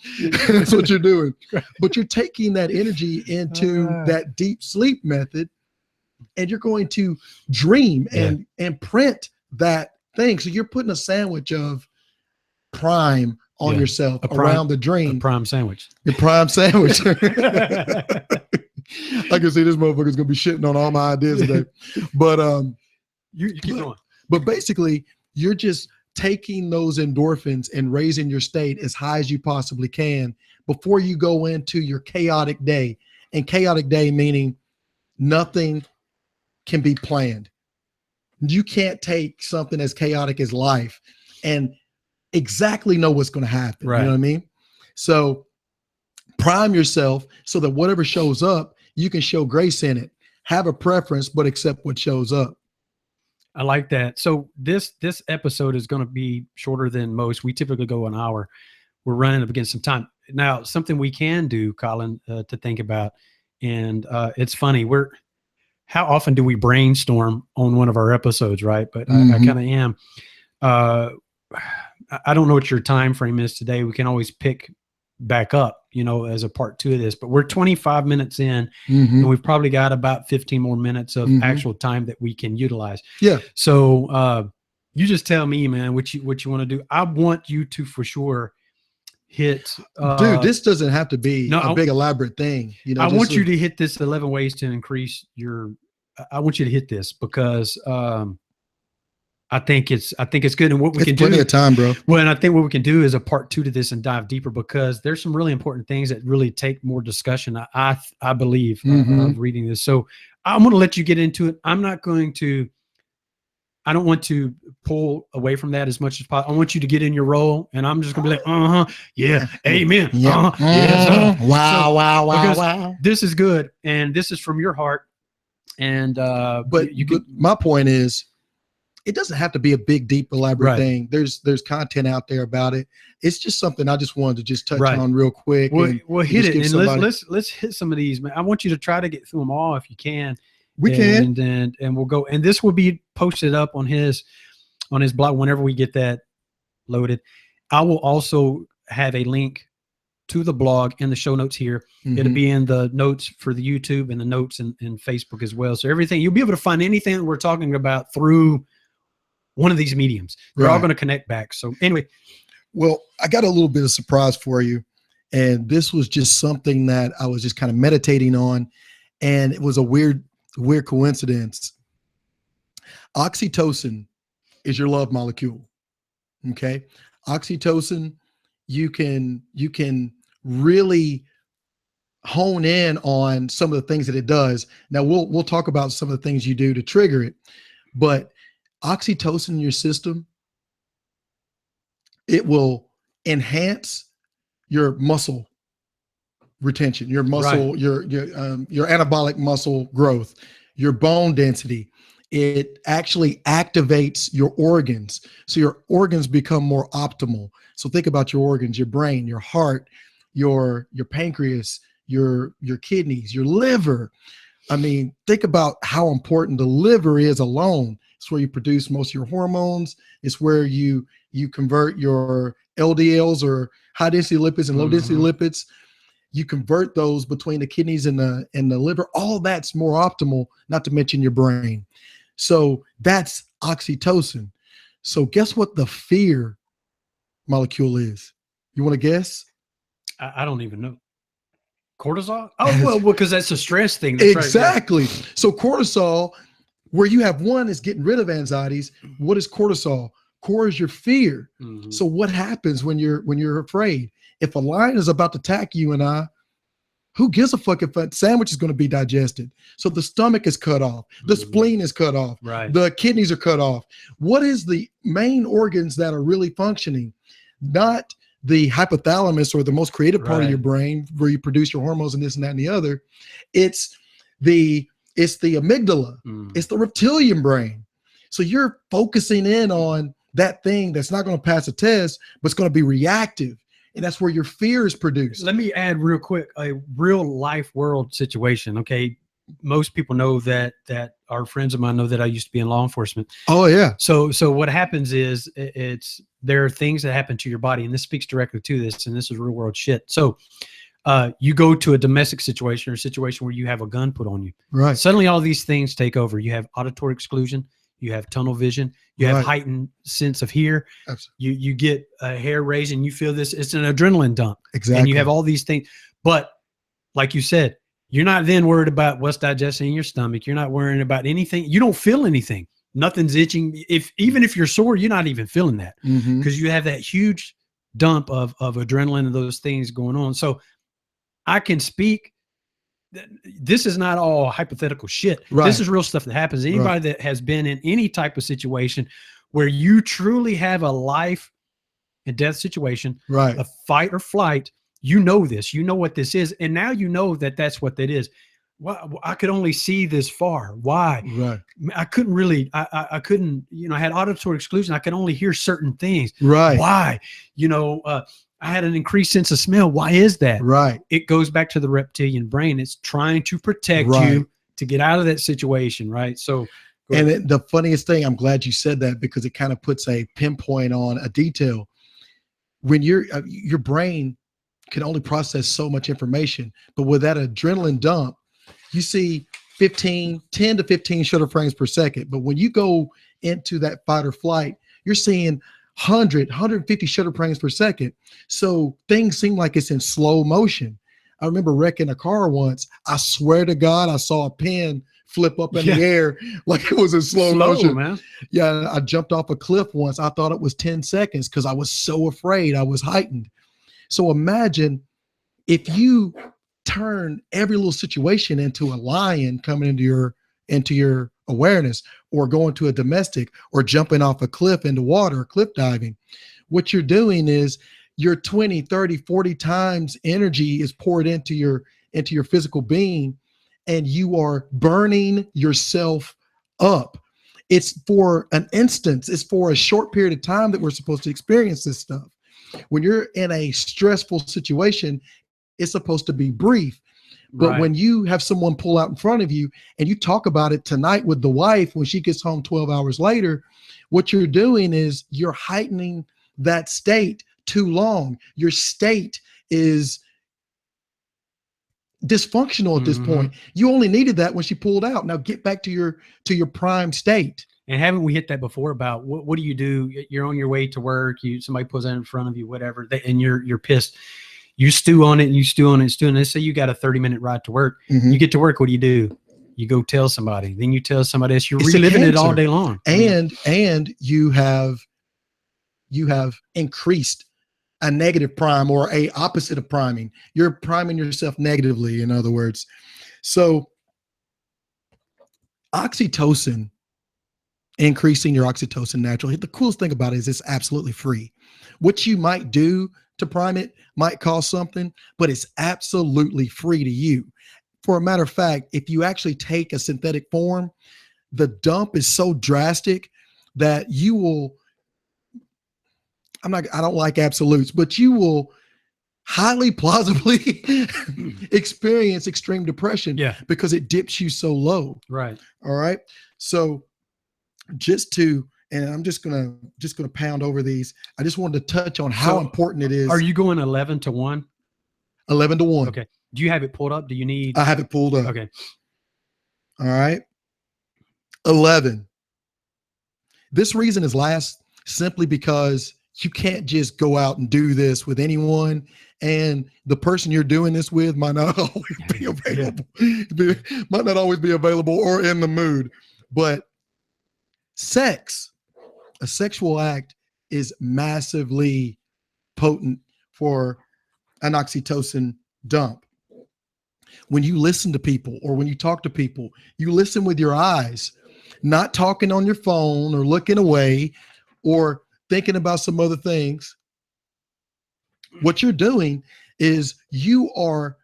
That's what you're doing. But you're taking that energy into that deep sleep method, and you're going to dream and print that thing. So you're putting a sandwich of prime on yourself around the dream. A prime sandwich. Your prime sandwich. I can see this motherfucker's gonna be shitting on all my ideas today. But you keep going. But basically, you're just taking those endorphins and raising your state as high as you possibly can before you go into your chaotic day. And chaotic day meaning nothing can be planned. You can't take something as chaotic as life and exactly know what's going to happen. Right. You know what I mean? So prime yourself so that whatever shows up, you can show grace in it. Have a preference, but accept what shows up. I like that. So this episode is going to be shorter than most. We typically go an hour. We're running up against some time. Now, something we can do, Colin, to think about, and it's funny, how often do we brainstorm on one of our episodes, right? But I kind of am. I don't know what your time frame is today. We can always pick back up, as a part 2 of this, but we're 25 minutes in and we've probably got about 15 more minutes of actual time that we can utilize. Yeah. So you just tell me, man, what you want to do. I want you to for sure hit. Dude, this doesn't have to be a big elaborate thing. I want you to hit this 11 ways to increase I want you to hit this because I think it's good. And what we can do, plenty of time, bro. Well, and I think what we can do is a part 2 to this and dive deeper because there's some really important things that really take more discussion. I believe of reading this. So I'm going to let you get into it. I don't want to pull away from that as much as possible. I want you to get in your role, and I'm just going to be like, yeah, amen. Yes, Wow. This is good, and this is from your heart. And but my point is, it doesn't have to be a big, deep, elaborate thing. There's content out there about it. It's just something I just wanted to just touch on real quick. Well, hit it, and let's hit some of these, man. I want you to try to get through them all if you can. We can, and we'll go. And this will be posted up on his blog whenever we get that loaded. I will also have a link to the blog in the show notes here. It'll be in the notes for the YouTube and the notes in Facebook as well. So everything, you'll be able to find anything that we're talking about through one of these mediums. They're all going to connect back. So anyway. Well, I got a little bit of surprise for you. And this was just something that I was just kind of meditating on. And it was a weird coincidence. Oxytocin is your love molecule. Okay. Oxytocin, you can really hone in on some of the things that it does. Now we'll talk about some of the things you do to trigger it, but oxytocin in your system, it will enhance your muscle retention, your muscle, your anabolic muscle growth, your bone density. It actually activates your organs. So your organs become more optimal. So think about your organs, your brain, your heart, your pancreas, your kidneys, your liver. I mean, think about how important the liver is alone. It's where you produce most of your hormones. It's where you convert your LDLs or high density lipids and low density lipids. You convert those between the kidneys and the liver. All that's more optimal, not to mention your brain. So that's oxytocin. So guess what the fear molecule is? You want to guess? I don't even know. Cortisol? Oh, well, because that's a stress thing. That's exactly. Right, yeah. So cortisol, where you have one is getting rid of anxieties. What is cortisol? Core is your fear. So what happens when you're afraid? If a lion is about to attack you and I, who gives a fuck if that sandwich is going to be digested? So the stomach is cut off. The spleen is cut off. Right. The kidneys are cut off. What is the main organs that are really functioning? Not the hypothalamus, or the most creative part of Right. your brain, where you produce your hormones and this and that and the other. It's the amygdala. It's the reptilian brain. So you're focusing in on that thing that's not going to pass a test, but it's going to be reactive. And that's where your fear is produced. Let me add real quick, a real life world situation. Okay. Most people know that our friends of mine know that I used to be in law enforcement. Oh yeah. So what happens is there are things that happen to your body, and this speaks directly to this, and this is real world shit. So you go to a domestic situation, or a situation where you have a gun put on you. Right. Suddenly all these things take over. You have auditory exclusion, you have tunnel vision, you have heightened sense of hear. Absolutely. You get a hair raised, and you feel this. It's an adrenaline dump. Exactly. And you have all these things. But like you said, you're not then worried about what's digesting in your stomach. You're not worrying about anything. You don't feel anything. Nothing's itching. Even if you're sore, you're not even feeling that, because you have that huge dump of adrenaline and those things going on. So I can speak. This is not all hypothetical shit. Right. This is real stuff that happens. Anybody that has been in any type of situation where you truly have a life and death situation, Right. a fight or flight, you know this. You know what this is, and now you know that that's what that is. Well, I could only see this far. Why? Right. I couldn't really. I couldn't. I had auditory exclusion. I could only hear certain things. Right. Why? I had an increased sense of smell. Why is that? Right. It goes back to the reptilian brain. It's trying to protect you to get out of that situation, right? So, and the funniest thing, I'm glad you said that, because it kind of puts a pinpoint on a detail. When your brain can only process so much information, but with that adrenaline dump, you see 10 to 15 shutter frames per second. But when you go into that fight or flight, you're seeing 150 shutter frames per second. So things seem like it's in slow motion. I remember wrecking a car once. I swear to God, I saw a pin flip up in the air like it was in slow motion. Man. Yeah, I jumped off a cliff once. I thought it was 10 seconds because I was so afraid. I was heightened. So imagine if you turn every little situation into a lion coming into your awareness, or going to a domestic, or jumping off a cliff into water, or cliff diving. What you're doing is your 20, 30, 40 times energy is poured into your physical being, and you are burning yourself up. It's for an instance. It's for a short period of time that we're supposed to experience this stuff. When you're in a stressful situation, it's supposed to be brief. But when you have someone pull out in front of you, and you talk about it tonight with the wife when she gets home 12 hours later, what you're doing is you're heightening that state too long. Your state is dysfunctional at this point. You only needed that when she pulled out. Now get back to your prime state. And haven't we hit that before about what do you do? You're on your way to work. Somebody pulls out in front of you, whatever, and you're pissed. You stew on it and you stew on it and stew on it. Let's say you got a 30-minute ride to work. You get to work. What do? You go tell somebody. Then you tell somebody else. You're reliving it all day long. And you have increased a negative prime, or a opposite of priming. You're priming yourself negatively, in other words. So oxytocin, increasing your oxytocin naturally. The coolest thing about it is it's absolutely free. What you might do to prime it might cost something, but it's absolutely free to you. For a matter of fact, if you actually take a synthetic form, the dump is so drastic that you will, I don't like absolutes, but you will highly plausibly experience extreme depression, because it dips you so low. Right. All right. So and I'm just gonna pound over these. I just wanted to touch on how important it is. Are you going 11 to 1? 11 to 1. Okay. Do you have it pulled up? Do you need? I have it pulled up. Okay. All right. 11. This reason is last simply because you can't just go out and do this with anyone, and the person you're doing this with might not always be available. Might not always be available or in the mood. But a sexual act is massively potent for an oxytocin dump. When you listen to people, or when you talk to people, you listen with your eyes, not talking on your phone or looking away or thinking about some other things. what you're doing is you are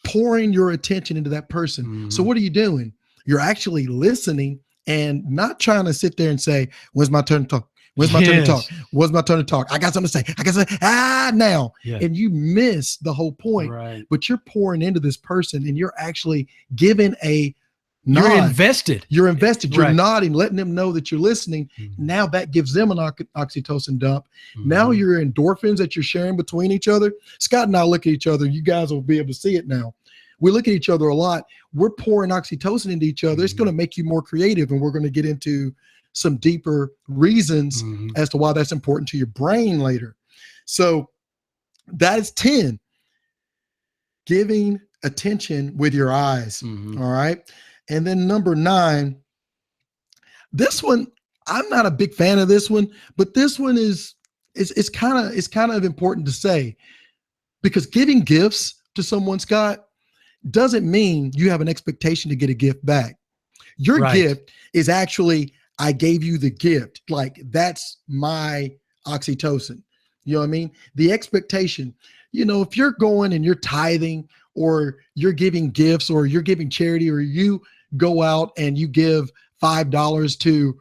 pouring your attention into that person. Mm-hmm. So what are you doing? You're actually listening and not trying to sit there and say, when's my turn to talk? When's my turn to talk? When's my turn to talk? I got something to say. I got to say, now. Yeah. And you miss the whole point. Right. But you're pouring into this person and you're actually giving a nod. You're invested. You're invested. You're Right. nodding, letting them know that you're listening. Mm-hmm. Now that gives them an oxytocin dump. Mm-hmm. Now your endorphins that you're sharing between each other. Scott and I look at each other. You guys will be able to see it now. We look at each other a lot. We're pouring oxytocin into each other. Mm-hmm. It's going to make you more creative, and we're going to get into some deeper reasons Mm-hmm. as to why that's important to your brain later. So that is 10. Giving attention with your eyes. Mm-hmm. All right. And then number 9, this one, I'm not a big fan of this one, but this one is kind of important to say, because giving gifts to someone, Scott, doesn't mean you have an expectation to get a gift back. Your Right. gift is actually, I gave you the gift. Like, that's my oxytocin. You know what I mean? The expectation, if you're going and you're tithing, or you're giving gifts, or you're giving charity, or you go out and you give $5 to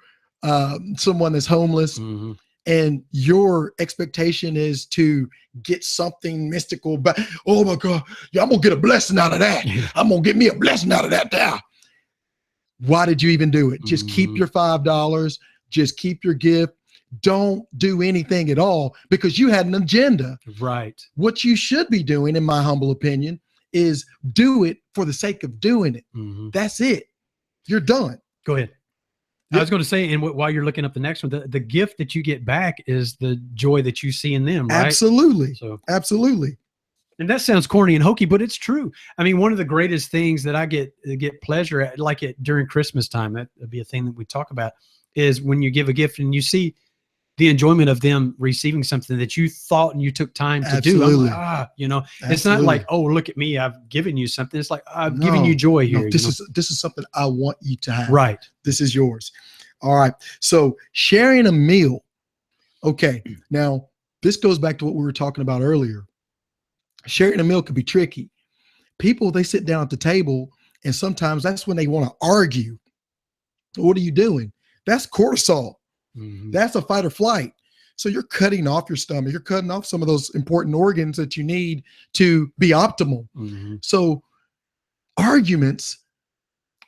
someone that's homeless, Mm-hmm. and your expectation is to get something mystical back. Oh my God, yeah, I'm gonna get a blessing out of that. I'm gonna get me a blessing out of that now. Why did you even do it? Just keep your $5. Just keep your gift. Don't do anything at all, because you had an agenda. Right. What you should be doing, in my humble opinion, is do it for the sake of doing it. Mm-hmm. That's it. You're done. Go ahead. I was going to say, and while you're looking up the next one, the gift that you get back is the joy that you see in them, right? Absolutely. So, Absolutely. and that sounds corny and hokey, but it's true. I mean, one of the greatest things that I get pleasure at, like during Christmas time, that would be a thing that we talk about, is when you give a gift and you see the enjoyment of them receiving something that you thought and you took time to do. I'm like, it's not like, oh, look at me, I've given you something. It's like, I'm giving you joy here. No, this is something I want you to have. Right. This is yours. All right. So sharing a meal. Okay. Now this goes back to what we were talking about earlier. Sharing a meal could be tricky. People, they sit down at the table, and sometimes that's when they want to argue. What are you doing? That's cortisol. Mm-hmm. That's a fight or flight. So you're cutting off your stomach. You're cutting off some of those important organs that you need to be optimal. Mm-hmm. So arguments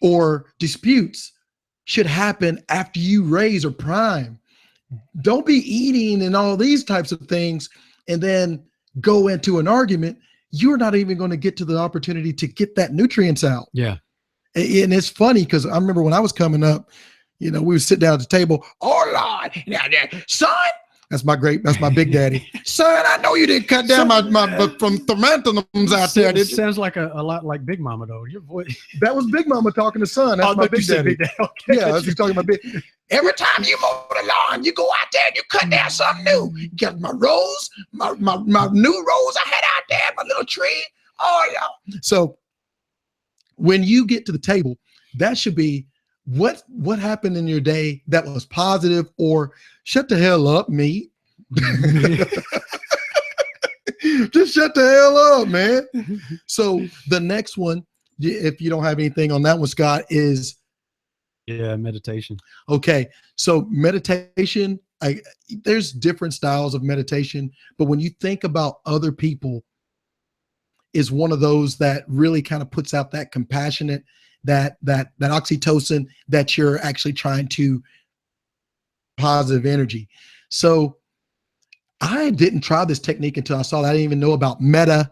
or disputes should happen after you raise or prime. Don't be eating and all these types of things and then go into an argument. You're not even going to get to the opportunity to get that nutrients out. Yeah. And it's funny because I remember when I was coming up, we would sit down at the table. Oh Lord, son, that's my big daddy. Son, I know you didn't cut down my from thermanthums out there. Did you? Sounds like a lot like Big Mama though. Your voice. That was Big Mama talking to son. That's my big daddy. Okay. Yeah, that's talking about big. Every time you mow the lawn, you go out there and you cut down something new. You got my rose, my new rose I had out there, my little tree. Oh yeah. So when you get to the table, that should be what happened in your day that was positive, or shut the hell up, me. Just shut the hell up, man. So the next one, if you don't have anything on that one, Scott, is meditation. Okay. So meditation, there's different styles of meditation, but when you think about other people, is one of those that really kind of puts out that compassionate, that oxytocin that you're actually trying to positive energy. So I didn't try this technique until I saw that. I didn't even know about metta,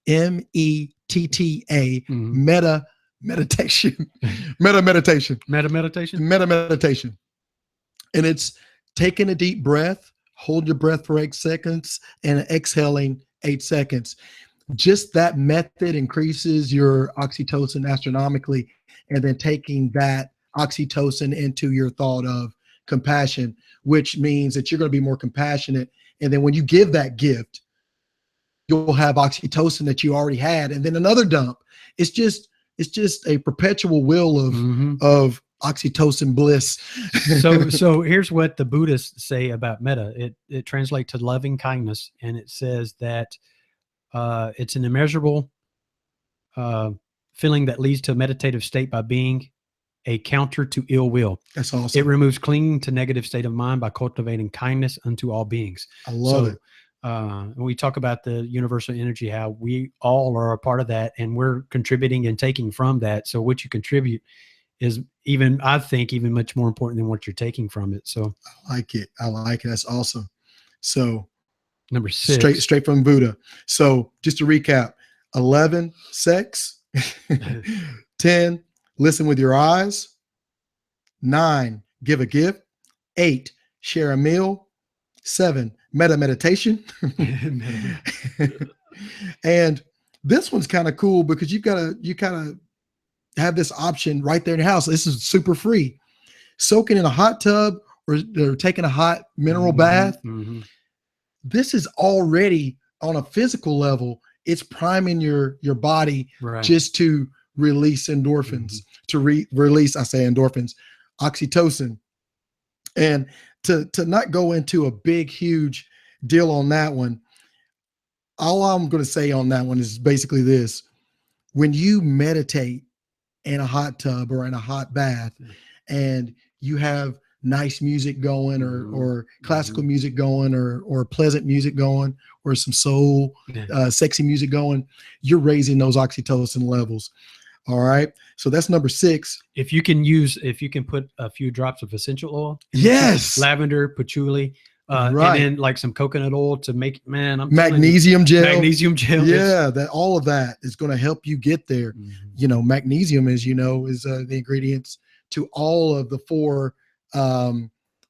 METTA, Mm-hmm. metta meditation, metta meditation. And it's taking a deep breath, hold your breath for 8 seconds, and exhaling 8 seconds. Just that method increases your oxytocin astronomically, and then taking that oxytocin into your thought of compassion, which means that you're going to be more compassionate. And then when you give that gift, you'll have oxytocin that you already had, and then another dump. It's just a perpetual wheel of oxytocin bliss. So here's what the Buddhists say about metta. It translates to loving kindness, and it says that it's an immeasurable feeling that leads to a meditative state by being a counter to ill will. That's awesome. It removes clinging to negative state of mind by cultivating kindness unto all beings. I love it. When we talk about the universal energy, how we all are a part of that, and we're contributing and taking from that. So what you contribute is I think even much more important than what you're taking from it. So I like it. That's awesome. So number 6, straight from Buddha. So just to recap: 11, sex; 10, listen with your eyes; 9, give a gift; 8, share a meal; 7, meditation. And this one's kind of cool because you kind of have this option right there in your house. This is super free. Soaking in a hot tub or taking a hot mineral bath. Mm-hmm. This is already on a physical level. It's priming your body just to release endorphins, to release, I say endorphins, oxytocin. And to not go into a big, huge deal on that one, all I'm going to say on that one is basically this. When you meditate in a hot tub or in a hot bath and you have nice music going or classical music going or pleasant music going or some soul, sexy music going, you're raising those oxytocin levels. All right. So that's number 6. If you can put a few drops of essential oil, yes, lavender, patchouli, and then like some coconut oil to make, magnesium gel. Yeah, that all of that is going to help you get there. Magnesium, as you know, is the ingredients to all of the 4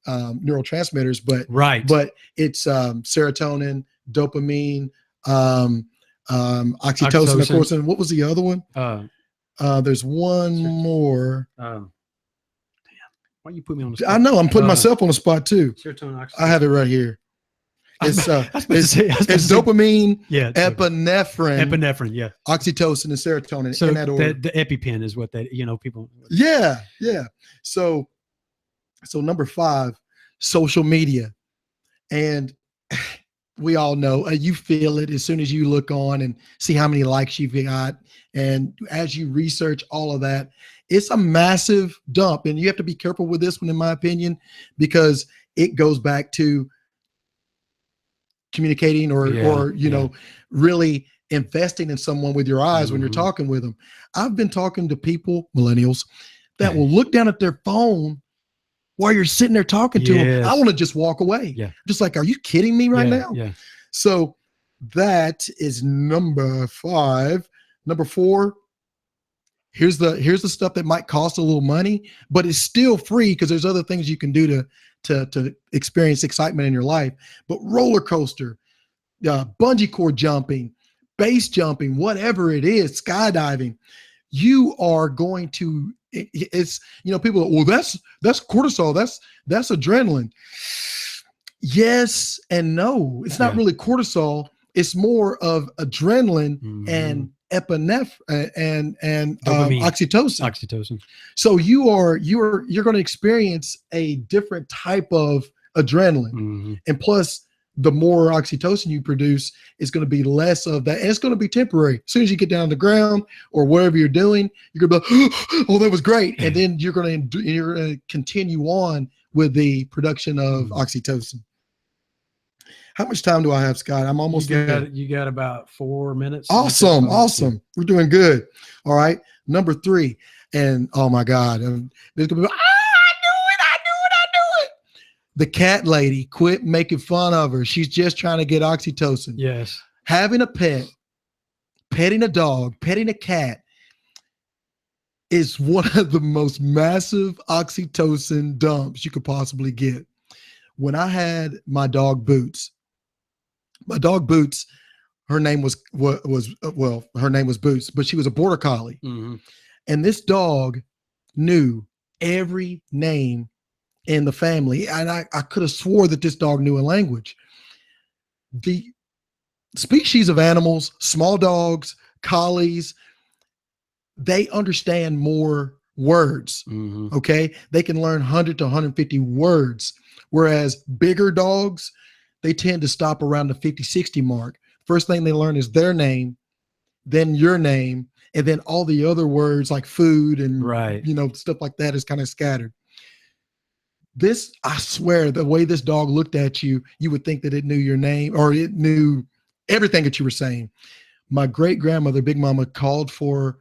neurotransmitters, but it's serotonin, dopamine, oxytocin, of course. And what was the other one? There's one more. Why you put me on the spot? I know I'm putting myself on the spot too. Serotonin, oxytocin. I have it right here. It's dopamine, epinephrine, yeah, oxytocin, and serotonin. So in that order. The EpiPen is what people. Yeah. So number 5, social media, and we all know you feel it as soon as you look on and see how many likes you've got, and as you research all of that, it's a massive dump, and you have to be careful with this one, in my opinion, because it goes back to communicating or really investing in someone with your eyes when you're talking with them. I've been talking to people, millennials, that will look down at their phone while you're sitting there talking to them. I want to just walk away. Just like, are you kidding me right now? So that is number 5. Number 4, here's the stuff that might cost a little money, but it's still free because there's other things you can do to experience excitement in your life. But roller coaster, bungee cord jumping, base jumping, whatever it is, skydiving, you are going to, it's, people are, well, that's cortisol. That's adrenaline. Yes and no. It's not really cortisol. It's more of adrenaline and epinephrine and oxytocin. So you're going to experience a different type of adrenaline, and plus the more oxytocin you produce, it's going to be less of that, and it's going to be temporary. As soon as you get down to the ground or whatever you're doing, you're going to be like, oh, that was great, and then you're going to continue on with the production of oxytocin. How much time do I have, Scott? I'm almost there. You got about 4 minutes. Awesome. We're doing good. All right. Number 3. And oh my God. There's gonna be, I knew it. The cat lady, quit making fun of her. She's just trying to get oxytocin. Yes. Having a pet, petting a dog, petting a cat is one of the most massive oxytocin dumps you could possibly get. When I had my dog Boots, her name was Boots, but she was a border collie. And this dog knew every name in the family. And I could have swore that this dog knew a language. The species of animals, small dogs, collies, they understand more words. Mhm. Okay. They can learn 100 to 150 words, whereas bigger dogs, they tend to stop around the 50, 60 mark. First thing they learn is their name, then your name, and then all the other words like food and, Right. stuff like that is kind of scattered. This, I swear, the way this dog looked at you, you would think that it knew your name or it knew everything that you were saying. My great grandmother, Big Mama, called for,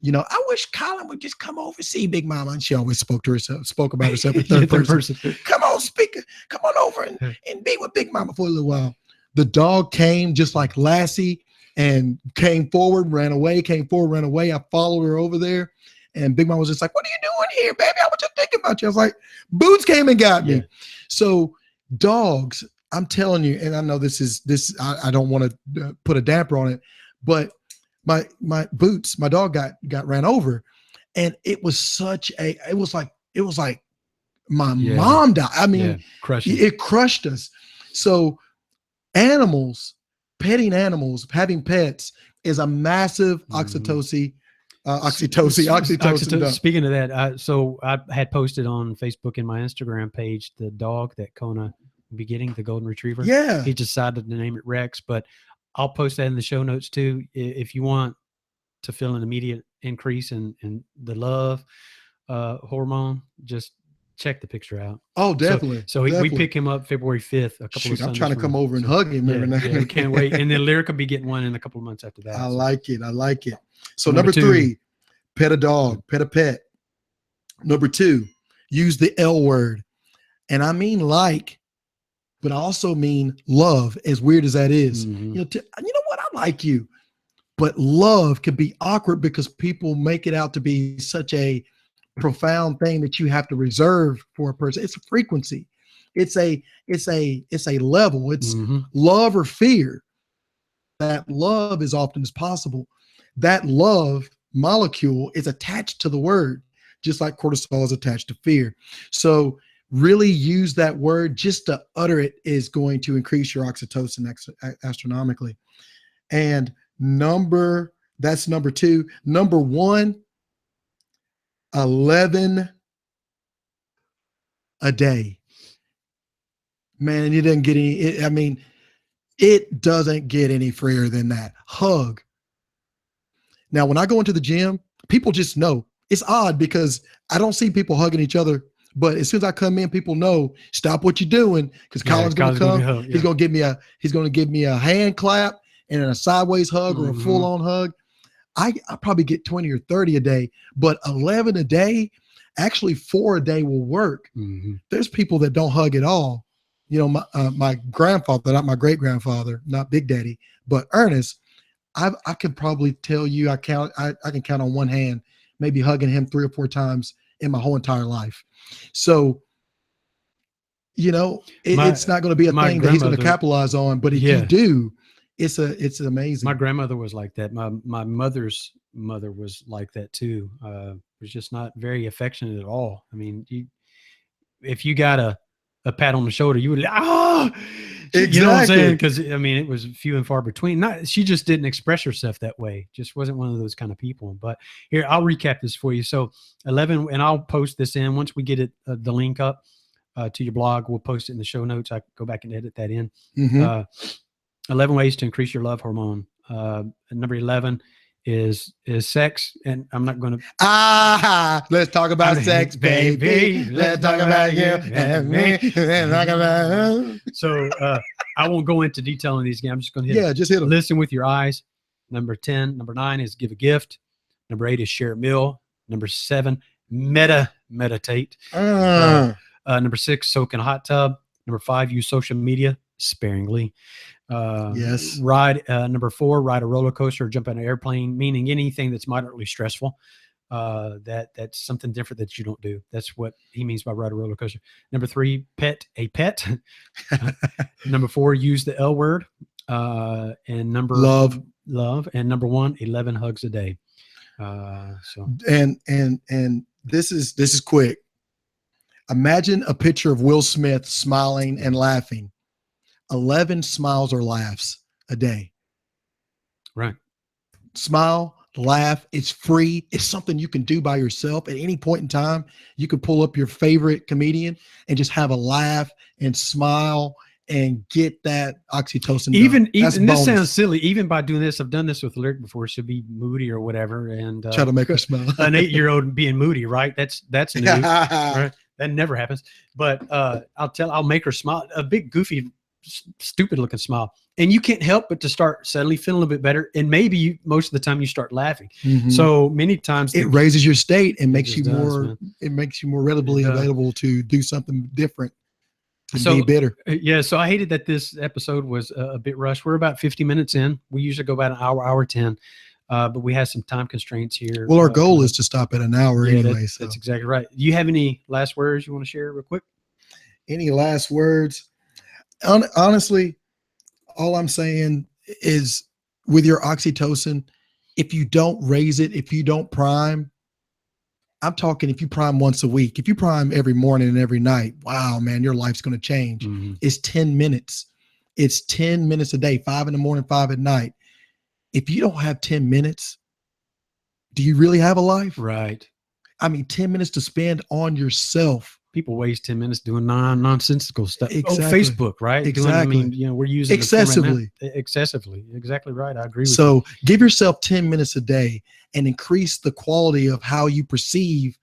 I wish Colin would just come over and see Big Mama. And she always spoke about herself in third person. Come on, speaker, come on over and be with Big Mama for a little while. The dog came just like Lassie and came forward, ran away. I followed her over there. And Big Mama was just like, "What are you doing here, baby? I was just thinking about you." I was like, "Boots came and got me." Yeah. So dogs, I'm telling you, and I know this. I don't want to put a damper on it, but my Boots, my dog got ran over, and it was like my mom died. I mean, it crushed us. So petting animals, having pets is a massive oxytocin. Speaking of that, so I had posted on Facebook and my Instagram page the dog that Kona will be getting, the golden retriever. Yeah, he decided to name it Rex, but I'll post that in the show notes too. If you want to feel an immediate increase in the love hormone, just check the picture out. Oh, definitely. So we pick him up February 5th. I'm trying to come over and hug him every night. Yeah, we can't wait. And then Lyric will be getting one in a couple of months after that. I like it. So number 3, pet a dog, pet a pet. Number 2, use the L word. And I mean like, but I also mean love, as weird as that is. Mm-hmm. You know what? I like you. But love can be awkward because people make it out to be such a profound thing that you have to reserve for a person. It's a frequency. It's a level. It's love or fear. That love is often as possible. That love molecule is attached to the word, just like cortisol is attached to fear. So really use that word. Just to utter it is going to increase your oxytocin astronomically. And that's number 2. Number 1, 11 a day. Man, it doesn't get it doesn't get any freer than that. Hug. Now, when I go into the gym, people just know. It's odd because I don't see people hugging each other, but as soon as I come in, people know, stop what you're doing, because Colin's going to come. He's going to give me a hand clap and a sideways hug or a full-on hug. I probably get 20 or 30 a day, but 11 a day, actually 4 a day will work. There's people that don't hug at all. My grandfather, not my great grandfather, not Big Daddy, but Ernest, I can probably tell you, I can count on one hand, maybe hugging him 3 or 4 times in my whole entire life. So, it's not going to be a thing that he's going to capitalize on, but if you do, it's amazing. My grandmother was like that. My mother's mother was like that too. Was just not very affectionate at all. I mean, if you got a pat on the shoulder, you would exactly. You know what I'm saying? Because I mean, it was few and far between. She just didn't express herself that way. Just wasn't one of those kind of people. But here, I'll recap this for you. So 11, and I'll post this in once we get it the link up to your blog. We'll post it in the show notes. I can go back and edit that in. 11 ways to increase your love hormone. Number 11 is sex, and I'm not going to. Let's talk about sex, baby. Let's talk about you and me. Let's talk about. So I won't go into detail on these again. I'm just going to just hit them. Listen with your eyes. Number 9 is give a gift. Number 8 is share a meal. Number 7, meditate. Number 6, soak in a hot tub. Number 5, use social media sparingly. Yes. Number 4, ride a roller coaster or jump on an airplane, meaning anything that's moderately stressful. That's something different that you don't do. That's what he means by ride a roller coaster. Number 3, pet a pet. Number 4, use the L word. And number love. And number 1, 11 hugs a day. And this is quick. Imagine a picture of Will Smith smiling and laughing. 11 smiles or laughs a day. Right. Smile, laugh. It's free. It's something you can do by yourself at any point in time. You can pull up your favorite comedian and just have a laugh and smile and get that oxytocin. Even That's this bonus. sounds silly. Even by doing this, I've done this with Lyric before. She'll be moody or whatever, and Try to make her smile. An 8-year-old being moody, right? That's new. Right? That never happens. But I'll make her smile. A big, goofy, stupid looking smile, and you can't help but to start suddenly feeling a little bit better. And maybe most of the time you start laughing. Mhm. So many times it raises your state and makes you just does, more. man. It makes you more readily It does. available to do something different. And So- be bitter. Yeah, so I hated that this episode was a bit rushed. We're about 50 minutes in. We usually go about an hour 10, but we have some time constraints here. Well, our goal is to stop at an hour anyway. That's exactly right. Do you have any last words you want to share real quick? Any last words? Honestly, all I'm saying is with your oxytocin, if you don't raise it, if you don't prime, I'm talking if you prime once a week, if you prime every morning and every night, wow, man, your life's going to change. Mm-hmm. It's 10 minutes. It's 10 minutes a day, 5 in the morning, 5 at night. If you don't have 10 minutes, do you really have a life? Right. I mean, 10 minutes to spend on yourself. People waste 10 minutes doing nonsensical stuff. Exactly. Oh, Facebook, right? Exactly. We're using the excessively. format now. Excessively. Exactly right. I agree with you. So give yourself 10 minutes a day and increase the quality of how you perceive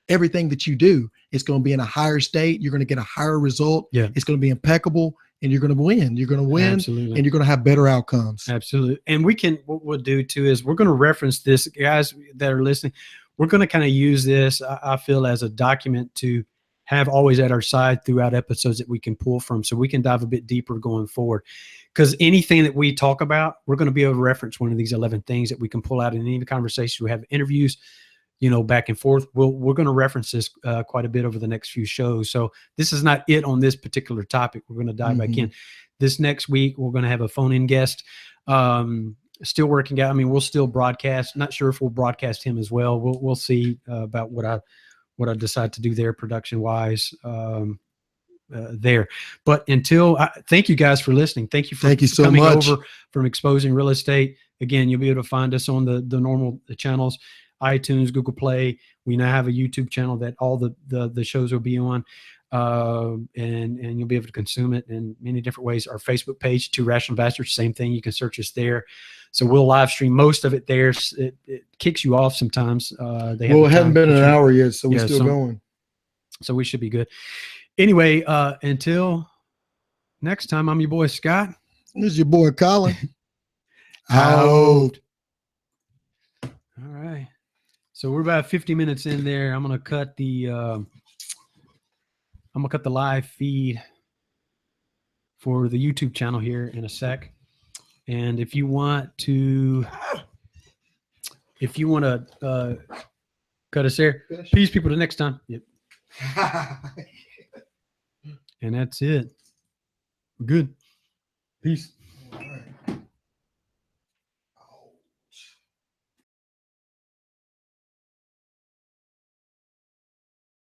everything that you do. It's going to be in a higher state. You're going to get a higher result. Yeah. It's going to be impeccable and you're going to win. You're going to win. Absolutely. And you're going to have better outcomes. Absolutely. And what we'll do too is we're going to reference this, guys that are listening. We're going to kind of use this, I feel, as a document to have always at our side throughout episodes that we can pull from, so we can dive a bit deeper going forward. Because anything that we talk about, we're going to be able to reference one of these 11 things that we can pull out in any conversation. We have interviews, back and forth. We're going to reference this quite a bit over the next few shows. So this is not it on this particular topic. We're going to dive back in. This next week, we're going to have a phone-in guest. Still working out. I mean, we'll still broadcast. Not sure if we'll broadcast him as well. We'll see about what I decide to do there production wise there. But thank you guys for listening. Thank you so coming much over from Exposing Real Estate. Again, you'll be able to find us on the normal channels, iTunes, Google Play. We now have a YouTube channel that all the shows will be on. And you'll be able to consume it in many different ways. Our Facebook page, Two Rational Bastards, same thing. You can search us there. So we'll live stream most of it there. It kicks you off sometimes. It hasn't been an hour yet, so we're still going. So we should be good. Anyway, until next time, I'm your boy Scott. This is your boy Colin. Out. All right. So we're about 50 minutes in there. I'm gonna cut the live feed for the YouTube channel here in a sec. And if you want to cut us there, peace, people. Till next time. Yep. And that's it. Good. Peace.